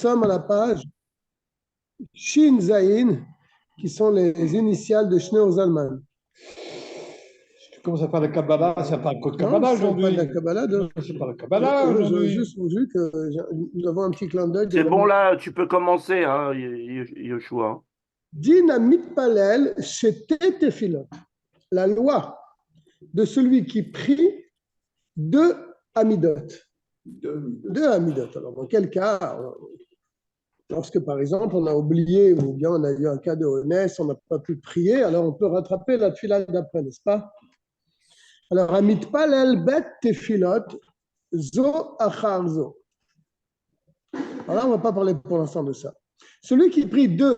sommes à la page Shin Zayin, qui sont les initiales de Shneur Zalman. Tu commences à faire la Kabbalah, ça parle que de Kabbalah aujourd'hui. Non, pas de la Kabbalah. Non, c'est pas la Kabbalah aujourd'hui. Juste vu que nous avons un petit clin d'œil. C'est bon, là, tu peux commencer, hein, Yoshua. Dynamite Palel, c'était Tefilot. La loi de celui qui prie deux Amidot. Deux Amidot. Alors, dans quel cas, lorsque, par exemple, on a oublié ou bien on a eu un cas de honnête, on n'a pas pu prier, alors on peut rattraper la tefila d'après, n'est-ce pas? Alors, Amit Palel Bet Tefilot, Zo Achar Zo. Alors là, on ne va pas parler pour l'instant de ça. Celui qui prie deux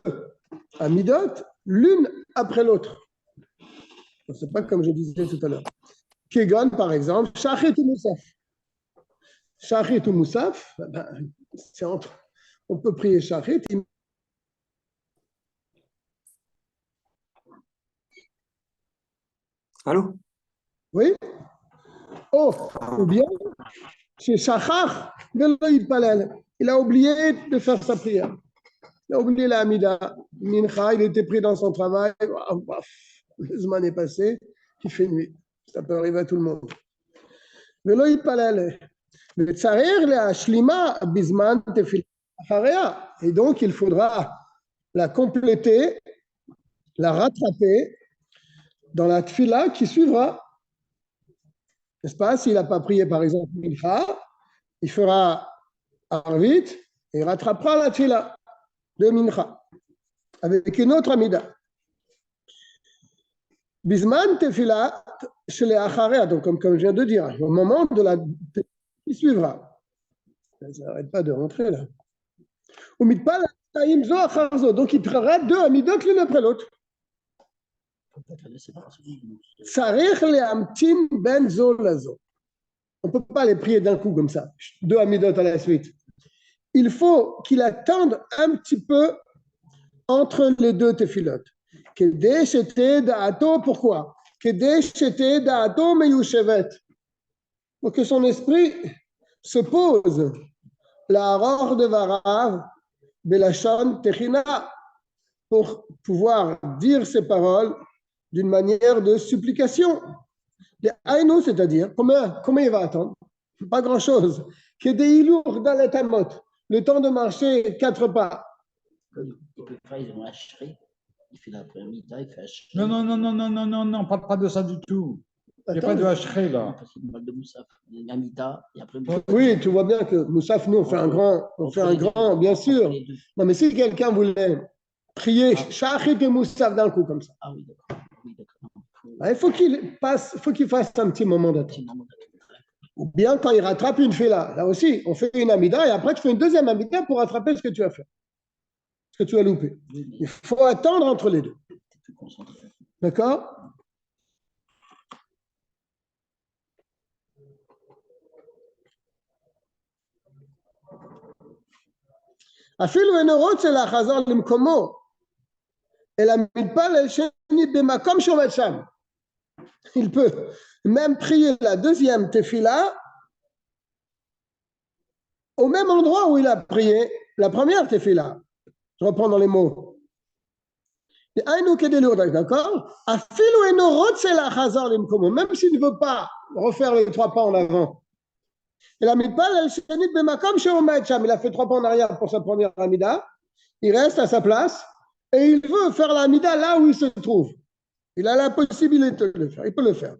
Amidot, l'une après l'autre. C'est pas comme je disais tout à l'heure. Kegon, par exemple, Shachit ou Moussaf. Shachit ou Moussaf, c'est entre. On peut prier Shachit. Allô? Oui? Oh, ou bien, chez Shachar, il a oublié de faire sa prière. Il a oublié la Hamida. Mincha, il était pris dans son travail. Le Zman est passé, il fait nuit. Ça peut arriver à tout le monde. Et donc, il faudra la compléter, la rattraper dans la tfila qui suivra. N'est-ce pas? S'il n'a pas prié, par exemple, Mincha, il fera Arvit et il rattrapera la tfila de Mincha avec une autre Amida. Bisman tefila chez les Acharea, donc comme je viens de dire, au moment de la qui suivra. Ça n'arrête pas de rentrer là. Donc il prendra deux Amidot l'une après l'autre. On ne peut pas les prier d'un coup comme ça, deux Amidot à la suite. Il faut qu'il attende un petit peu entre les deux tefilot. Pourquoi? Pour que son esprit se pose. La roche de Varav, Belachon Techina, pour pouvoir dire ces paroles d'une manière de supplication. Aïnou, c'est-à-dire, combien il va attendre? Pas grand-chose. Que des ilours dans les tamot, le temps de marcher 4 pas. Il fait l'après-midi, il fait hacherie. Non, pas de ça du tout. Il n'y a pas de hacherie là. Parce qu'il parle de Moussaf, Amida, et après. Oui, tu vois bien que Moussaf, nous, on fait un grand, bien sûr. Non, mais si quelqu'un voulait prier Shachit et Moussaf d'un coup comme ça. Ah oui, d'accord. Il faut qu'il fasse un petit moment d'attente. Ou bien quand il rattrape une fila, là aussi, on fait une Amida et après tu fais une deuxième Amida pour rattraper ce que tu as fait. Que tu as loupé. Il faut attendre entre les deux. D'accord? אפילו אינו רוצה לחזור למקומו, אלא מתפלל שני במקום שעומד שם. Il peut même prier la deuxième tefila au même endroit où il a prié la première tefila. Je reprends dans les mots. D'accord? Même s'il ne veut pas refaire les 3 pas en avant. Il a fait 3 pas en arrière pour sa première Amida. Il reste à sa place et il veut faire l'Amida là où il se trouve. Il a la possibilité de le faire. Il peut le faire.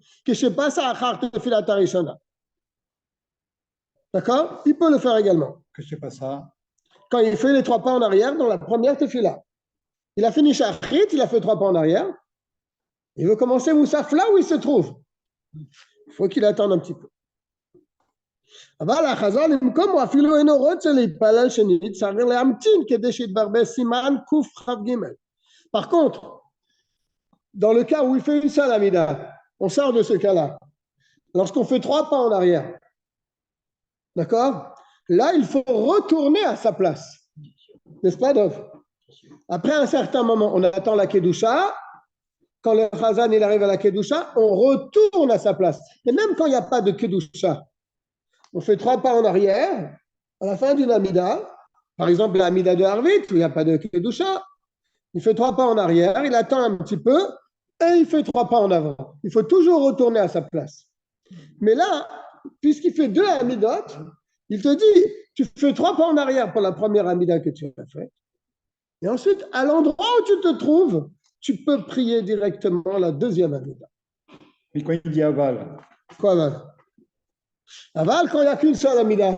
D'accord? Il peut le faire également. Que c'est pas ça. Quand il fait les 3 pas en arrière dans la première tefila. Il a fini Shachrit, il a fait 3 pas en arrière. Il veut commencer Moussaf là où il se trouve. Il faut qu'il attende un petit peu. Par contre, dans le cas où il fait une seule Amida, on sort de ce cas-là. Lorsqu'on fait 3 pas en arrière, d'accord? Là, il faut retourner à sa place. N'est-ce pas, Dov? Après un certain moment, on attend la Kedusha. Quand le Chazan il arrive à la Kedusha, on retourne à sa place. Et même quand il n'y a pas de Kedusha, on fait 3 pas en arrière, à la fin d'une Amida, Par exemple, la Amida de Harvit, où il n'y a pas de Kedusha, il fait 3 pas en arrière, il attend un petit peu, et il fait 3 pas en avant. Il faut toujours retourner à sa place. Mais là, puisqu'il fait 2 Amidot, il te dit, tu fais 3 pas en arrière pour la première Amida que tu as faite. Et ensuite, à l'endroit où tu te trouves, tu peux prier directement la deuxième Amida. Mais quand il dit aval, Quoi, Aval? Aval, quand il n'y a qu'une seule Amida.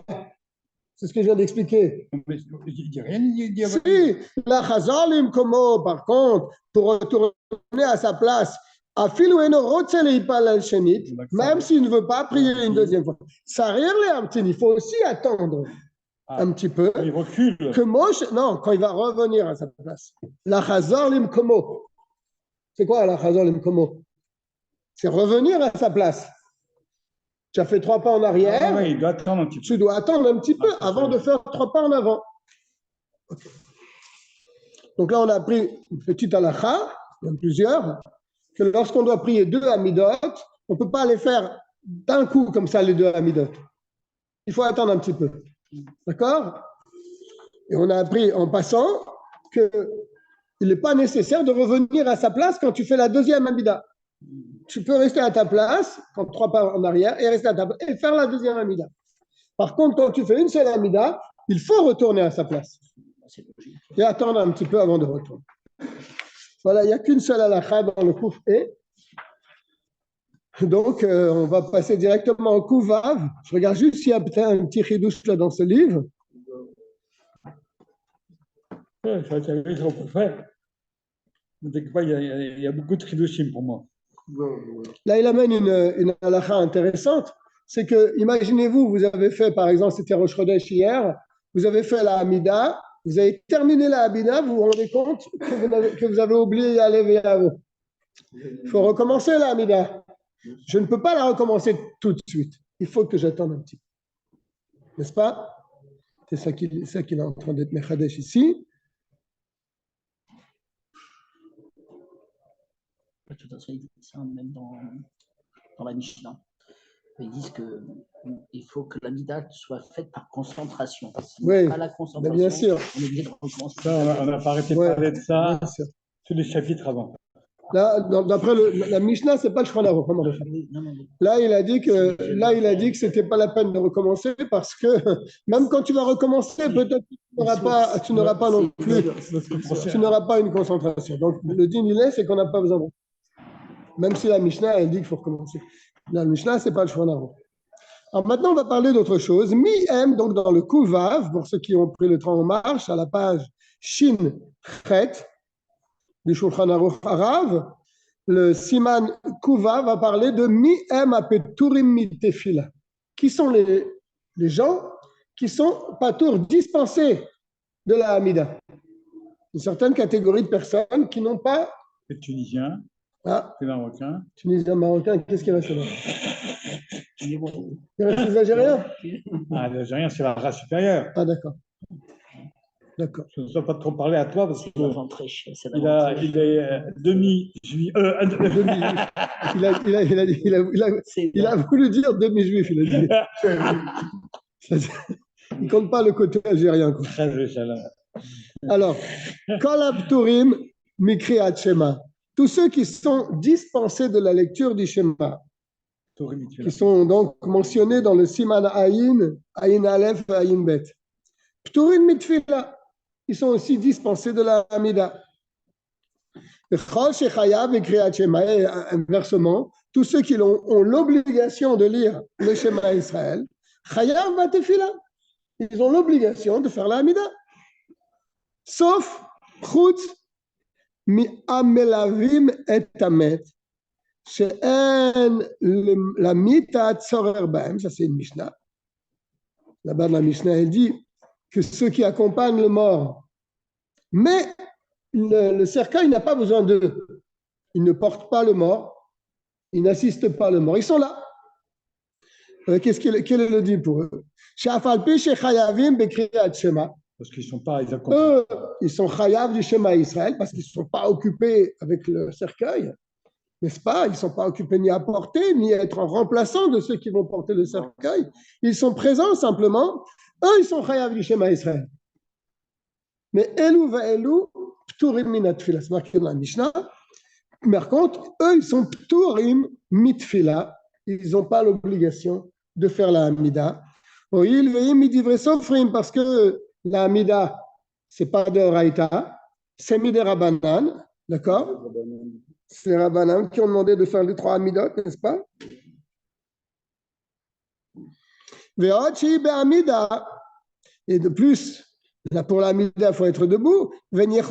C'est ce que je viens d'expliquer. il dit rien, il dit aval. Si, la Chazalim Komo, par contre, pour retourner à sa place, même s'il ne veut pas prier une deuxième fois, ça il faut aussi attendre un petit peu. Il recule. Que Moshe, non, quand il va revenir à sa place. La Chazalim Komo. C'est quoi la Chazalim Komo? C'est revenir à sa place. Tu as fait 3 pas en arrière. Il doit attendre un petit peu. Tu dois attendre un petit peu avant de faire 3 pas en avant. Okay. Donc là, on a pris une petite halakha, il y en a plusieurs, que lorsqu'on doit prier 2 amidot, on ne peut pas les faire d'un coup comme ça, les 2 amidot. Il faut attendre un petit peu. D'accord? Et on a appris en passant qu'il n'est pas nécessaire de revenir à sa place quand tu fais la deuxième amida. Tu peux rester à ta place, quand 3 pas en arrière, et rester à ta place, et faire la deuxième amida. Par contre, quand tu fais une seule amida, il faut retourner à sa place. Et attendre un petit peu avant de retourner. Voilà, il n'y a qu'une seule halakha dans le Kouf E. Donc, on va passer directement au Kouf Vav. Je regarde juste s'il y a peut-être un petit chidouche là dans ce livre. Ouais, ça va être trop faire. Il y a beaucoup de chidushim pour moi. Là, il amène une halakha intéressante. C'est que, imaginez-vous, vous avez fait, par exemple, c'était Rosh Chodesh hier, vous avez fait la Hamida, vous avez terminé la Hamida, vous vous rendez compte que vous avez oublié Yalev et Yavo. Il faut recommencer la Hamida. Je ne peux pas la recommencer tout de suite. Il faut que j'attende un petit peu. N'est-ce pas? C'est ça qu'il est en train d'être Mechadesh ici. De toute façon, ils disent ça même dans la Mishnah. Ils disent qu'il faut que la Mida soit faite par concentration. Si oui, pas la concentration, bien sûr. On est obligé de recommencer. Ça, on n'a pas arrêté de parler de ça tous les chapitres avant. Là, d'après la Mishnah, c'est pas le Shulchan Aruch. Là, il a dit que ce n'était pas la peine de recommencer parce que même quand tu vas recommencer, peut-être que tu n'auras pas non plus, tu n'auras pas une concentration. Donc, le din il est, c'est qu'on n'a pas besoin de. Même si la Mishnah, elle dit qu'il faut recommencer. La Mishnah, c'est pas le Shulchan Aruch. Alors maintenant, on va parler d'autre chose. Mi-em, donc dans le Kuvav, pour ceux qui ont pris le train en marche, à la page Shin Chet, du Shulchan Aruch Harav, le Siman Kuva va parler de Mi-em apeturim mitefila. Qui sont les gens qui sont patour dispensés de la Hamida. Une certaine catégorie de personnes qui n'ont pas. Les Tunisiens, les Marocains. Tunisiens, Marocains, qu'est-ce qui reste là? Il reste les Algériens. Les Algériens, c'est la race supérieure. Ah, d'accord. D'accord. Je ne dois pas trop parler à toi parce qu'il est demi-juif. Il a voulu dire demi-juif, il a dit. Il ne compte pas le côté algérien. Alors, Kolabturim Mikriat Shema. Tous ceux qui sont dispensés de la lecture du Shema, qui sont donc mentionnés dans le Siman Ayin Aleph, Ayin Bet. Pturim Mitfila. Ils sont aussi dispensés de la Hamida. Inversement, tous ceux qui ont l'obligation de lire le Shema Israël, ils ont l'obligation de faire la Hamida. Sauf Chutz mi'amelavim et tamet, she'en la mita tzorer bahem, ça c'est une Mishnah. Là-bas, la Mishnah, elle dit que ceux qui accompagnent le mort, mais le cercueil n'a pas besoin d'eux. Ils ne portent pas le mort, ils n'assistent pas le mort. Ils sont là. Quel est le dit pour eux? Parce qu'ils sont pas, ils sont chayav du Shema Israël parce qu'ils ne sont pas occupés avec le cercueil, n'est-ce pas? Ils ne sont pas occupés ni à porter, ni à être en remplaçant de ceux qui vont porter le cercueil. Ils sont présents simplement. Eux, ils sont chayav du Shema Israël. Mais Elou va Elou, Pturim Minat Tfila. C'est marqué dans la Mishnah. Mais par contre, eux, ils sont Pturim Mitfila. Ils n'ont pas l'obligation de faire la Hamida. Parce que la Hamida, ce n'est pas de Raïta, c'est Midé Rabanan. D'accord? C'est les Rabbanan qui ont demandé de faire les 3 Hamidot, n'est-ce pas? Et de plus, là pour la Mida, il faut être debout. Et ils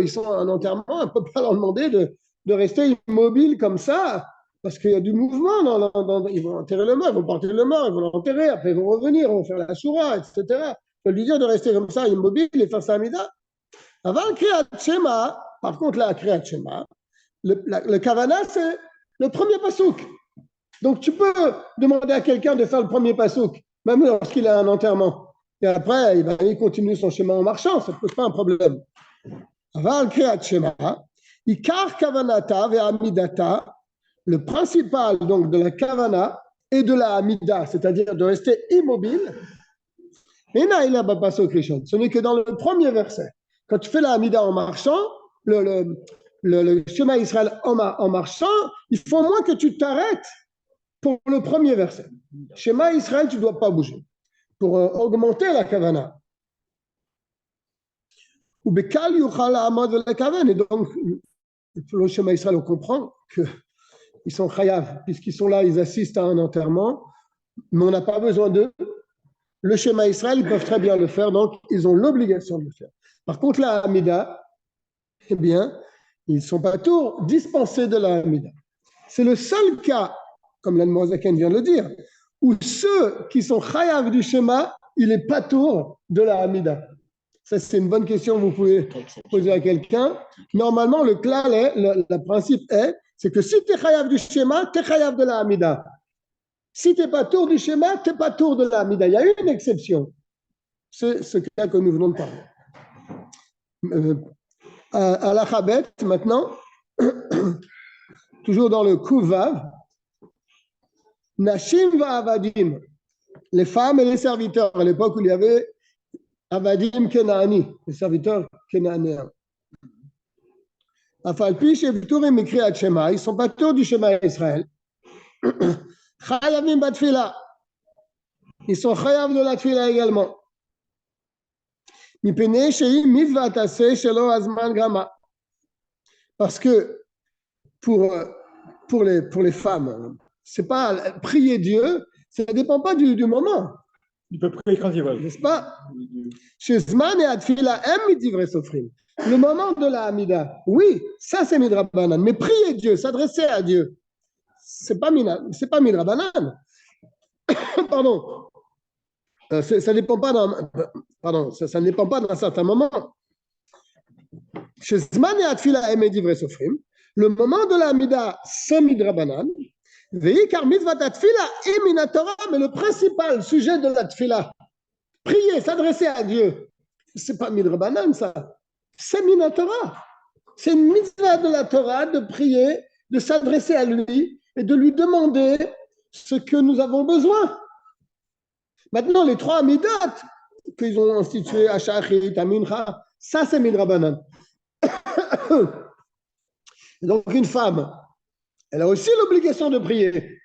sont en enterrement, on ne peut pas leur demander de rester immobile comme ça, parce qu'il y a du mouvement. Ils vont enterrer le mort, ils vont porter le mort, ils vont l'enterrer, après ils vont revenir, ils vont faire la choura, etc. Il faut lui dire de rester comme ça, immobile, et faire sa Mida. Avant le Kriyat Shema, par contre, la Kriyat Shema, le Kavana, c'est le premier pasouk. Donc, tu peux demander à quelqu'un de faire le premier pasouk, même lorsqu'il a un enterrement. Et après, il continue son chemin en marchant, ça ne pose pas un problème. Aval Kriyat Shema, Ikar Kavanata ve Amidata, le principal donc de la Kavana et de la Amida, c'est-à-dire de rester immobile, ce n'est que dans le premier verset. Quand tu fais la Amida en marchant, le Shema Israël en marchant, il faut au moins que tu t'arrêtes pour le premier verset. Shema Israël, tu ne dois pas bouger pour augmenter la kavana. Et donc, le Shema Israël, on comprend qu'ils sont chayav, puisqu'ils sont là, ils assistent à un enterrement, mais on n'a pas besoin d'eux. Le Shema Israël, ils peuvent très bien le faire, donc ils ont l'obligation de le faire. Par contre, la Hamida, eh bien, ils ne sont pas tous dispensés de la Hamida. C'est le seul cas, comme l'Admorazaken vient de le dire, où ceux qui sont chayav du Shema, il n'est pas tour de la Hamida. Ça, c'est une bonne question que vous pouvez poser à quelqu'un. Normalement, le principe c'est que si tu es chayav du Shema, tu es chayav de la Hamida. Si tu n'es pas tour du Shema, tu n'es pas tour de la Hamida. Il y a une exception. C'est ce cas que nous venons de parler. À la Chabet, maintenant, toujours dans le Kuvav, Nashim va Avadim, les femmes et les serviteurs, à l'époque où il y avait Avadim Kenaani, les serviteurs Kenaanéens. Afalpi Shevturim écrit à Shema, ils ne sont pas tours du Shema Israël. Chayavim Batfila, ils sont chayav de la Tfila également. Parce que pour les femmes, c'est pas prier Dieu, ça ne dépend pas du moment. Il peut prier quand il veut. N'est-ce pas? Le moment de la Hamida, oui, ça c'est Midrabanan. Mais prier Dieu, s'adresser à Dieu, c'est pas Midrabanan. Pardon. Ça ne dépend pas ça ne dépend pas d'un certain moment. Le moment de la Hamida, c'est Midrabanan. Mais le principal sujet de la Tfila, prier, s'adresser à Dieu, c'est pas Midrabanan, ça. C'est Minatora. C'est une mitzvah de la Torah de prier, de s'adresser à lui et de lui demander ce que nous avons besoin. Maintenant, les 3 Midot qu'ils ont institués, Ashachit, Amincha, ça c'est Midrabanan. Donc, une femme, elle a aussi l'obligation de prier.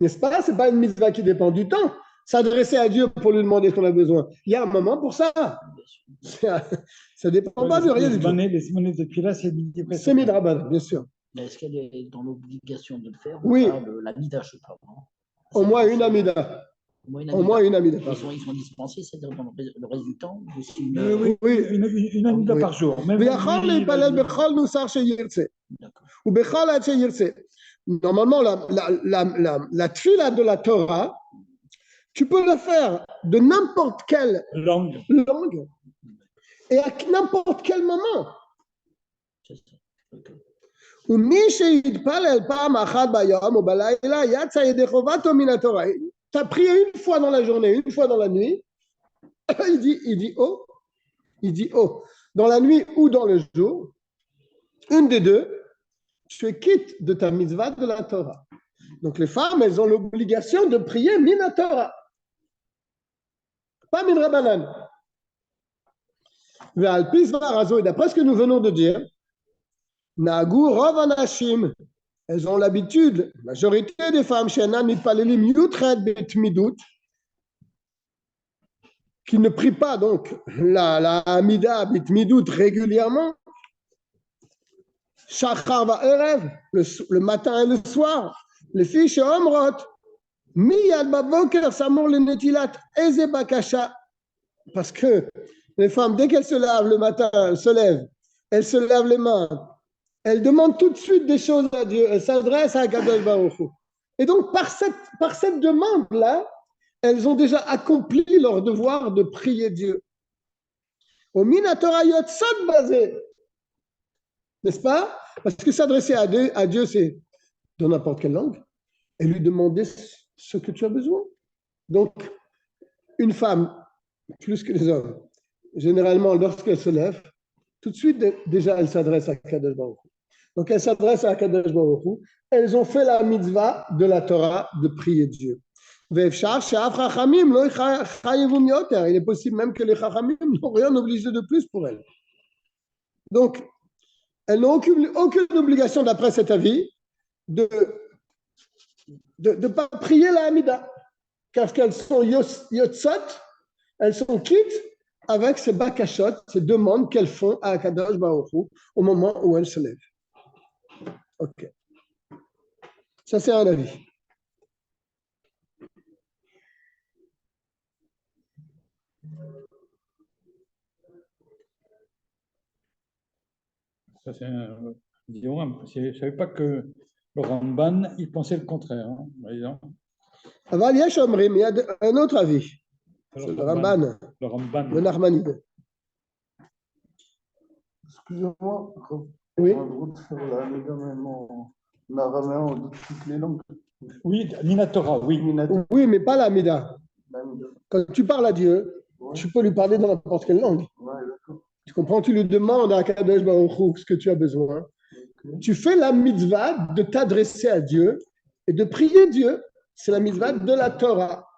N'est-ce pas? Ce n'est pas une mitzvah qui dépend du temps. S'adresser à Dieu pour lui demander ce qu'on a besoin. Il y a un moment pour ça. Ça ne dépend pas de rien du tout. Les simonées de Pila, c'est Midrabanan, bien sûr. Mais est-ce qu'elle est dans l'obligation de le faire? Oui. La Mida, je sais pas. Au moins une Amida. Au moins une Amida. Ils sont dispensés, c'est dans le reste du temps. Oui, une Amida par jour. Normalement, la tfila de la Torah, tu peux le faire de n'importe quelle langue et à n'importe quel moment. Tu as prié une fois dans la journée, une fois dans la nuit. Il dit oh. Dans la nuit ou dans le jour, une des deux, tu es quitte de ta mitzvah de la Torah. Donc les femmes, elles ont l'obligation de prier min Torah. Pas min Rabbanan. Et d'après ce que nous venons de dire, Nagu Rov Anashim, elles ont l'habitude, la majorité des femmes, Shenan Mitpalelim Yutred Bet Midut, qui ne prient pas donc la Amida Bet Midut régulièrement, Shachar va Erev, le matin et le soir, les filles chez Omrot, Miyad Baboker Samur le Netilat, Eze Bakasha, parce que les femmes, dès qu'elles se lavent le matin, elles se lavent les mains, elles demandent tout de suite des choses à Dieu, elles s'adressent à Kadosh Baruch Hu. Et donc, par cette demande-là, elles ont déjà accompli leur devoir de prier Dieu. Au Minatora Yotsad basé, n'est-ce pas? Parce que s'adresser à Dieu, c'est dans n'importe quelle langue, et lui demander ce que tu as besoin. Donc, une femme, plus que les hommes, généralement, lorsqu'elle se lève, tout de suite, déjà, elle s'adresse à Kadosh Baruch Hu. Donc, elle s'adresse à Kadosh Baruch Hu. Elles ont fait la mitzvah de la Torah de prier Dieu. Il est possible même que les Chachamim n'ont rien obligé de plus pour elles. Donc, elles n'ont aucune obligation, d'après cet avis, de ne pas prier la Hamida, parce qu'elles sont yotzot, elles sont quittes avec ces bakashot, ces demandes qu'elles font à Kadosh Baruch Hu au moment où elles se lèvent. Ok. Ça, c'est un avis. Ça, c'est disons, je ne savais pas que le Ramban, il pensait le contraire. Hein, Aval Yesh Omrim, il y a un autre avis. C'est le Ramban, le Nachmanide. Excusez-moi, oui. On a le droit de faire la Hamida même en araméen ou de toutes les langues. Oui, Minatora, oui. Oui, mais pas la Mida. Quand tu parles à Dieu, ouais, tu peux lui parler dans n'importe quelle langue. Ouais, d'accord. Tu comprends? Tu lui demandes à Kadosh Baruch Hu ce que tu as besoin. Okay. Tu fais la mitzvah de t'adresser à Dieu et de prier Dieu. C'est la mitzvah de la Torah.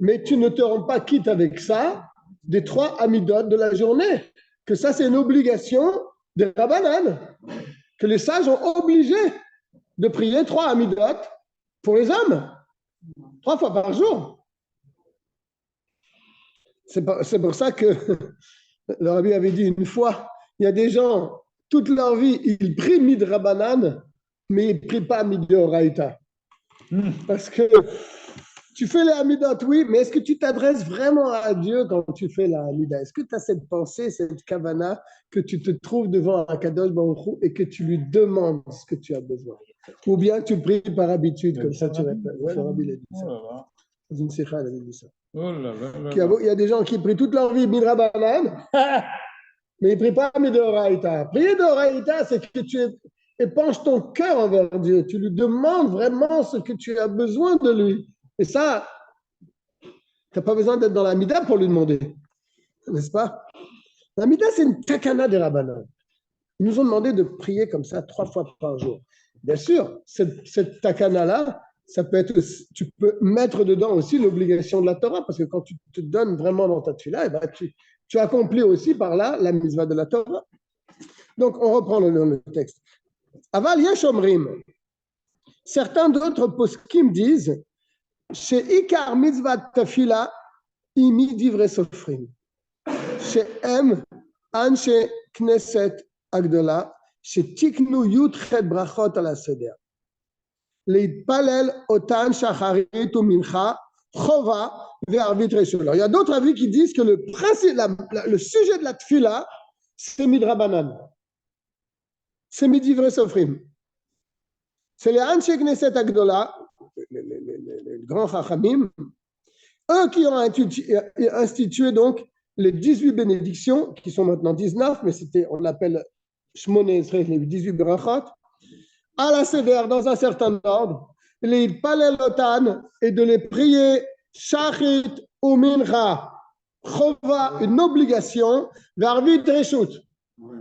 Mais tu ne te rends pas quitte avec ça des 3 amidot de la journée. Que ça, c'est une obligation des Rabbanan. Que les sages ont obligé de prier 3 amidot pour les hommes. 3 fois par jour. C'est pour ça que le Rabbi avait dit une fois, il y a des gens, toute leur vie, ils prient midrabanan, mais ils ne prient pas midoraita. Parce que tu fais les amidot, oui, mais est-ce que tu t'adresses vraiment à Dieu quand tu fais la amida? Est-ce que tu as cette pensée, cette kavana, que tu te trouves devant un Kadosh Baruch Hu et que tu lui demandes ce que tu as besoin? Ou bien tu pries par habitude, comme ça tu répètes. Ouais, le Rabbi l'a dit ça. Dans une sikha, il a dit ça. Il y a des gens qui prient toute leur vie midrabanan, mais ils ne prient pas midoraita. Prier d'oraita, c'est que tu épanches ton cœur envers Dieu. Tu lui demandes vraiment ce que tu as besoin de lui. Et ça, tu n'as pas besoin d'être dans la mida pour lui demander. N'est-ce pas? La mida, c'est une takana des rabbanan. Ils nous ont demandé de prier comme ça 3 fois par jour. Bien sûr, cette takana-là, ça peut être, tu peux mettre dedans aussi l'obligation de la Torah, parce que quand tu te donnes vraiment dans ta tefila, eh ben tu accomplis aussi par là la mitzvah de la Torah. Donc, on reprend le texte. Aval yesh omrim. Certains d'autres poskim disent chez Ikar mitzvah tefila imi divre sofrim. Chez M, Anshe Knesset Agdola, chez Tiknu Yutchet Brachot à la Seder. להתפלל אותן שחרית ומנחה, חובה וערבית ראשונה. Alors, il y a d'autres avis qui disent que le sujet de la tfila, c'est midrabanan. C'est midivre sofrim. C'est les Anshe Knesset Agdola, les grands chachamim, eux qui ont institué donc les 18 bénédictions, qui sont maintenant 19, mais on l'appelle Shmone Esrei, les 18 brachot, à la Seder, dans un certain ordre, les palelotan et de les prier, shachit ou mincha, chova, une obligation, l'arvit reshut.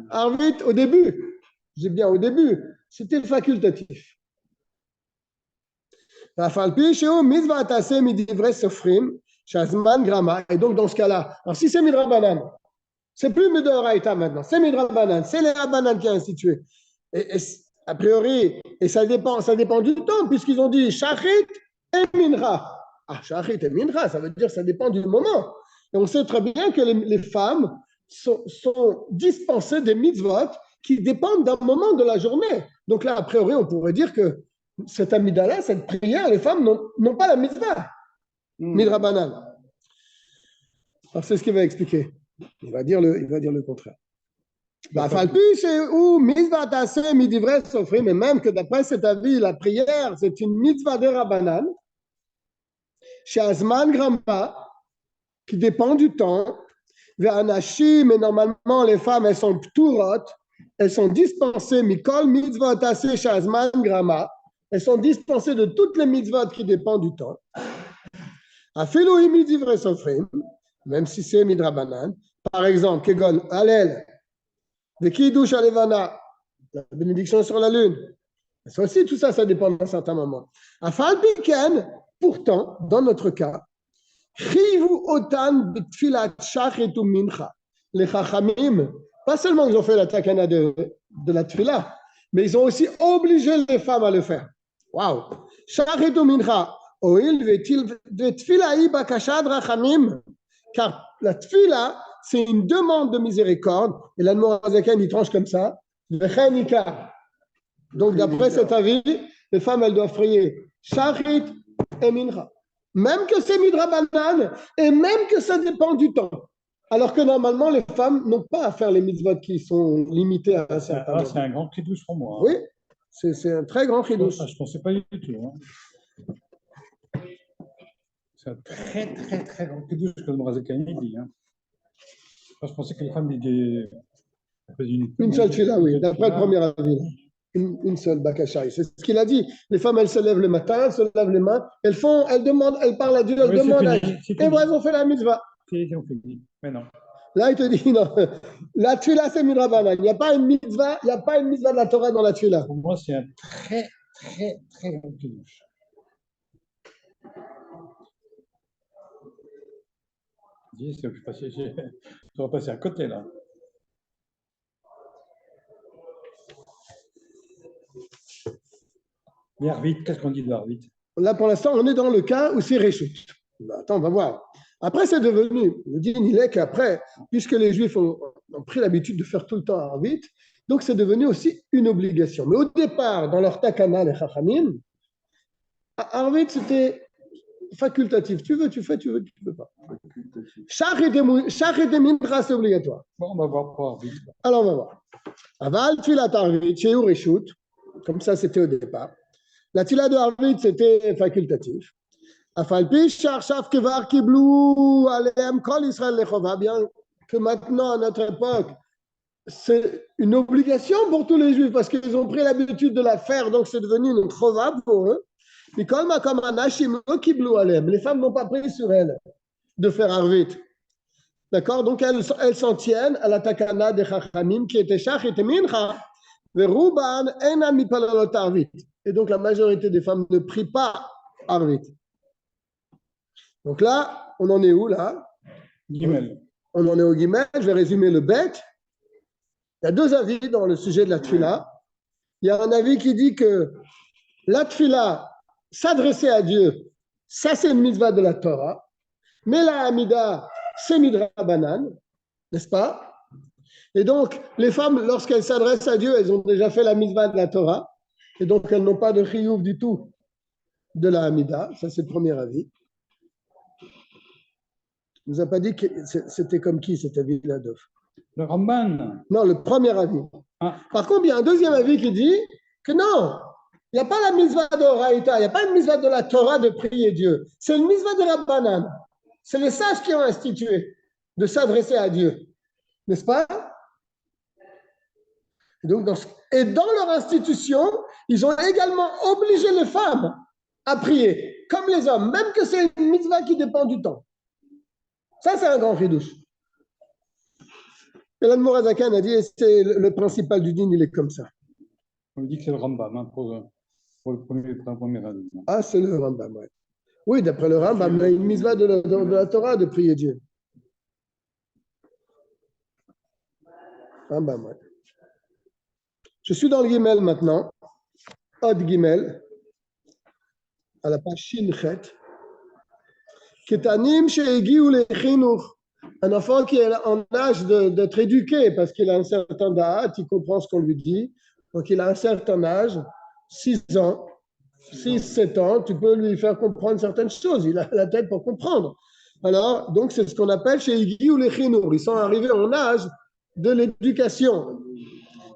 Arvit au début, j'ai bien au début, c'était facultatif. Et donc dans ce cas-là, alors si c'est midrabanan, C'est plus Midoraïta maintenant, c'est Midrabanan, c'est les Rabbanan qui a institué. A priori, et ça dépend du temps, puisqu'ils ont dit Shachrit et Mincha. Ah, Shachrit et Mincha, ça veut dire que ça dépend du moment. Et on sait très bien que les femmes sont dispensées des mitzvot qui dépendent d'un moment de la journée. Donc là, a priori, on pourrait dire que cette amida-là, cette prière, les femmes n'ont pas la mitzvah. Midrabanan. Alors c'est ce qu'il va expliquer. Il va dire le contraire. Mais même que d'après cet avis, la prière, c'est une mitzvah de Rabbanan, chez Azman Grampa, qui dépend du temps, vers Anashim, mais normalement, les femmes, elles sont pturot, elles sont dispensées, mikol mitzvot assez chez Azman Grama, elles sont dispensées de toutes les mitzvot qui dépendent du temps. Afilou imidivre sofrim, même si c'est midrabanan, par exemple, Kegol, Alel, de Kiddush Alevana, la bénédiction sur la lune. Ça aussi, tout ça, ça dépend d'un certain moment. Afal Biken, pourtant, dans notre cas, Chivu Otan Bitfilat Shachetu Mincha, les Chachamim, pas seulement ils ont fait la takana de la tfila, mais ils ont aussi obligé les femmes à le faire. Waouh! Shachetu Mincha, Oil Vetfila Ibakashad Rachamim, car la tfila, c'est une demande de miséricorde, et l'Admorazaken, il tranche comme ça, donc d'après cet avis, les femmes, elles doivent prier Shachrit et Mincha, même que c'est Midrabanan, et même que ça dépend du temps, alors que normalement, les femmes n'ont pas à faire les mitzvot qui sont limitées à un certain temps. C'est un grand chidouche pour moi. Oui, c'est un très grand chidouche. Je ne pensais pas du tout. C'est un très, très, très grand chidouche que le Morazekani dit. Je pensais que les femmes disaient une seule fila, oui, d'après le premier avis. Une seule bakashai. C'est ce qu'il a dit. Les femmes, elles se lèvent le matin, elles se lavent les mains, elles demandent, elles parlent à Dieu, elles demandent à Dieu. Et voilà, elles ont fait la mitzvah. Mais non. Là, il te dit, non, la tfila, c'est midrabanan. Il n'y a pas une mitzvah, de la Torah dans la tfila. Pour moi, c'est un très, très, très grand chidouche. Je vais passer à côté, là. Et Arvit, qu'est-ce qu'on dit de Arvit? Là, pour l'instant, on est dans le cas où c'est Réchut. Attends, on va voir. Après, c'est devenu, le din, il est qu'après, puisque les Juifs ont pris l'habitude de faire tout le temps Arvit, donc c'est devenu aussi une obligation. Mais au départ, dans leur takana, les Chachamim, Arvit, c'était facultatif. Tu veux, tu fais, tu veux, tu ne veux pas. Chaque et mincha, c'est obligatoire. Bon, on va voir pour Arvit. Alors, on va voir. Aval, tfilat Arvit, chez Réchut, comme ça, c'était au départ. La tfila de Arvit, c'était facultatif. Afalpi, Sharshav Kevar Kiblou, Alem, Kol Israël Lechova, bien que maintenant, à notre époque, c'est une obligation pour tous les Juifs parce qu'ils ont pris l'habitude de la faire, donc c'est devenu une chova pour eux. Mais comme Anashim Kiblou Alem, les femmes n'ont pas pris sur elles de faire Arvit. D'accord? Donc elles s'en tiennent à la takana des Chachamim qui était Shachit et Mincha. Et donc la majorité des femmes ne prient pas Arvit. Donc là, on en est où là? Gimel. On en est au Gimel. Je vais résumer le bet. Il y a deux avis dans le sujet de la tfila. Il y a un avis qui dit que la tfila, s'adresser à Dieu, ça c'est une mitzvah de la Torah. Mais la Hamida, c'est midrabanan, n'est-ce pas? Et donc, les femmes, lorsqu'elles s'adressent à Dieu, elles ont déjà fait la mitzvah de la Torah. Et donc, elles n'ont pas de chiyuv du tout de la Hamida. Ça, c'est le premier avis. Il nous a pas dit que c'était comme qui cet avis-là, Dof? Le Ramban. Non, le premier avis. Ah. Par contre, il y a un deuxième avis qui dit que non, il n'y a pas la mitzvah de Horaïta, il n'y a pas une mitzvah de la Torah de prier Dieu. C'est une mitzvah de la banane. C'est les sages qui ont institué de s'adresser à Dieu. N'est-ce pas? Donc, dans leur institution, ils ont également obligé les femmes à prier, comme les hommes, même que c'est une mitzvah qui dépend du temps. Ça, c'est un grand chidouche. Et l'Admorazakan a dit, c'est le principal du din, il est comme ça. On dit que c'est le Rambam pour le premier avis. Ah, c'est le Rambam, oui. Oui, d'après le Rambam, il y a une mitzvah de la Torah de prier Dieu. Ah ben ouais. Je suis dans le Gimel maintenant. Od Gimel. À la page Shinchet. Ketanim she'egiu lechinuch. Un enfant qui est en âge d'être éduqué parce qu'il a un certain date, il comprend ce qu'on lui dit. Donc il a un certain âge, 6 ans, 6, 7 ans, tu peux lui faire comprendre certaines choses. Il a la tête pour comprendre. Alors, donc c'est ce qu'on appelle chez Igi ou les Chinour. Ils sont arrivés en âge de l'éducation.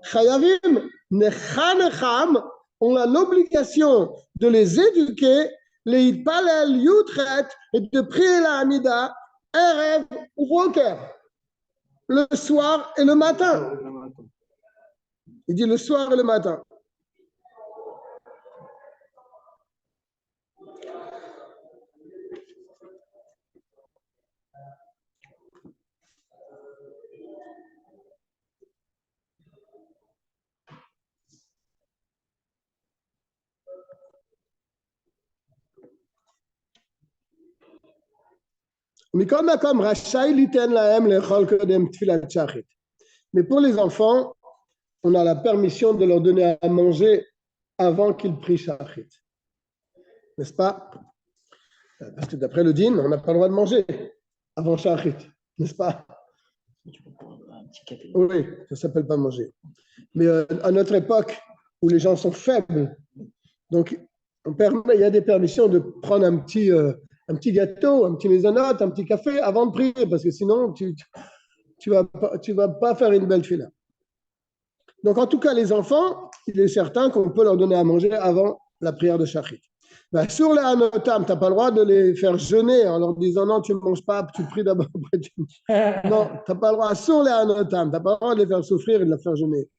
Chayavim, nechanecham, on a l'obligation de les éduquer, les itpalel yutret, et de prier la Hamida, Erev ou Boker, le soir et le matin. Il dit le soir et le matin. Mais pour les enfants, on a la permission de leur donner à manger avant qu'ils prient Shachrit. N'est-ce pas? Parce que d'après le din, on n'a pas le droit de manger avant Shachrit. N'est-ce pas? Un petit café. Oui, ça ne s'appelle pas manger. Mais à notre époque, où les gens sont faibles, donc il y a des permissions de prendre un petit gâteau, un petit maisonnote, un petit café avant de prier, parce que sinon, tu vas pas faire une belle fila. Donc, en tout cas, les enfants, il est certain qu'on peut leur donner à manger avant la prière de Shachrit. Ben, sur les Hanotam, tu n'as pas le droit de les faire jeûner en leur disant non, tu ne manges pas, tu pries d'abord, après tu... Non, tu n'as pas le droit. Sur les Hanotam, tu n'as pas le droit de les faire souffrir et de les faire jeûner.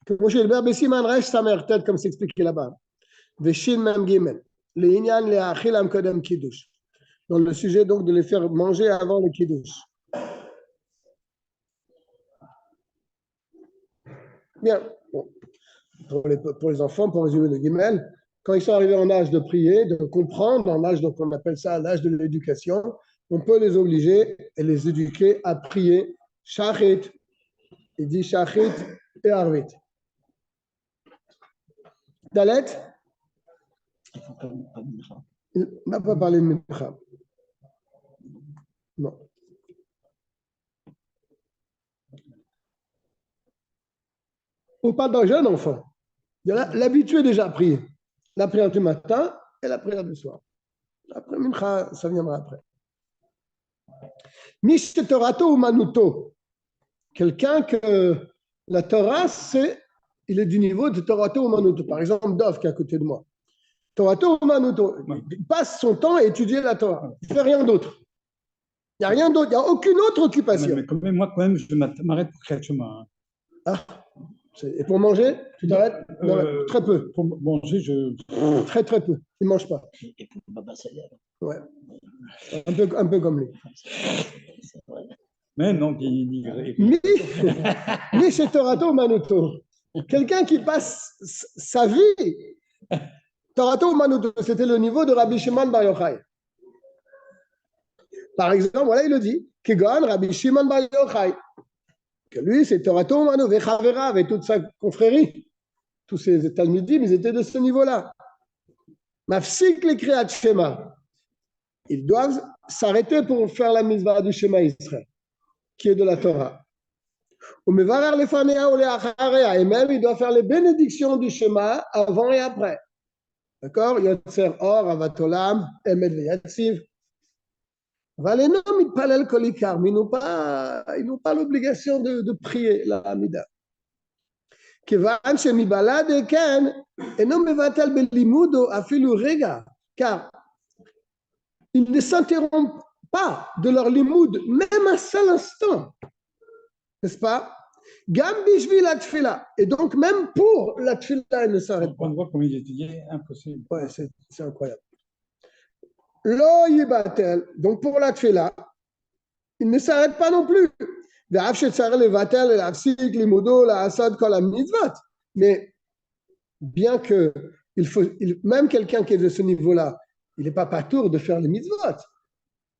Comme chez le verbe Siman Resh, sa mère tête, comme c'est expliqué là-bas. Veshin Mem Gimel. Les Inyan, les Achilam Kodem Kiddush. Dans le sujet donc de les faire manger avant le Kiddush. Bien. Bon. Pour les enfants, pour résumer le Gimel, quand ils sont arrivés en âge de prier, de comprendre, en âge, donc on appelle ça l'âge de l'éducation, on peut les obliger et les éduquer à prier Shachrit. Il dit Shachrit et Arvit. Dalet? Il faut pas Mincha. Il n'a pas parlé de Mincha. Non. On parle d'un jeune enfant. L'habitué déjà à prier. La prière du matin et la prière du soir. Après Mincha, ça viendra après. Mish Torato ou Manuto. Quelqu'un que la Torah, il est du niveau de Torato ou Manuto. Par exemple, Dov qui est à côté de moi. Torato ou Manuto. Il passe son temps à étudier la Torah. Il ne fait rien d'autre. Il n'y a rien d'autre. Il n'y a aucune autre occupation. Mais quand même, moi, quand même, je m'arrête pour Kriyat Shema. Ah. Et pour manger, tu t'arrêtes? Très peu. Pour manger, Très peu. Il ne mange pas. Et pour Baba Salia. Ouais. Un peu comme lui. C'est vrai. Mais non, Mais chez Torato Manuto, quelqu'un qui passe sa vie, Torato Manuto, c'était le niveau de Rabbi Shimon Bar Yochai. Par exemple, voilà, il le dit, Kegon, Rabbi Shimon Bar Yochai. Que lui, c'est Torato Manu, Vechavera, avec toute sa confrérie. Tous ces Talmidim, ils étaient de ce niveau-là. Mafsik les Kriyat Shema. Ils doivent s'arrêter pour faire la mitzvah du Shema Israël, qui est de la Torah. Et même, il doit faire les bénédictions du Shema avant et après. D'accord? Yotzer Or, Avatolam, Emed Veyatziv. Mais ils n'ont pas l'obligation de prier la Hamida. Car ils ne s'interrompent pas de leur limoud, même un seul instant. N'est-ce pas? Et donc, même pour la tfila, ils ne s'arrêtent pas. On voit comment ils étudiaient, impossible. Ouais, c'est incroyable. Lo yibatel, donc pour la tfila, il ne s'arrête pas non plus. Mais bien que même quelqu'un qui est de ce niveau-là, il n'est pas patour de faire les mitzvot.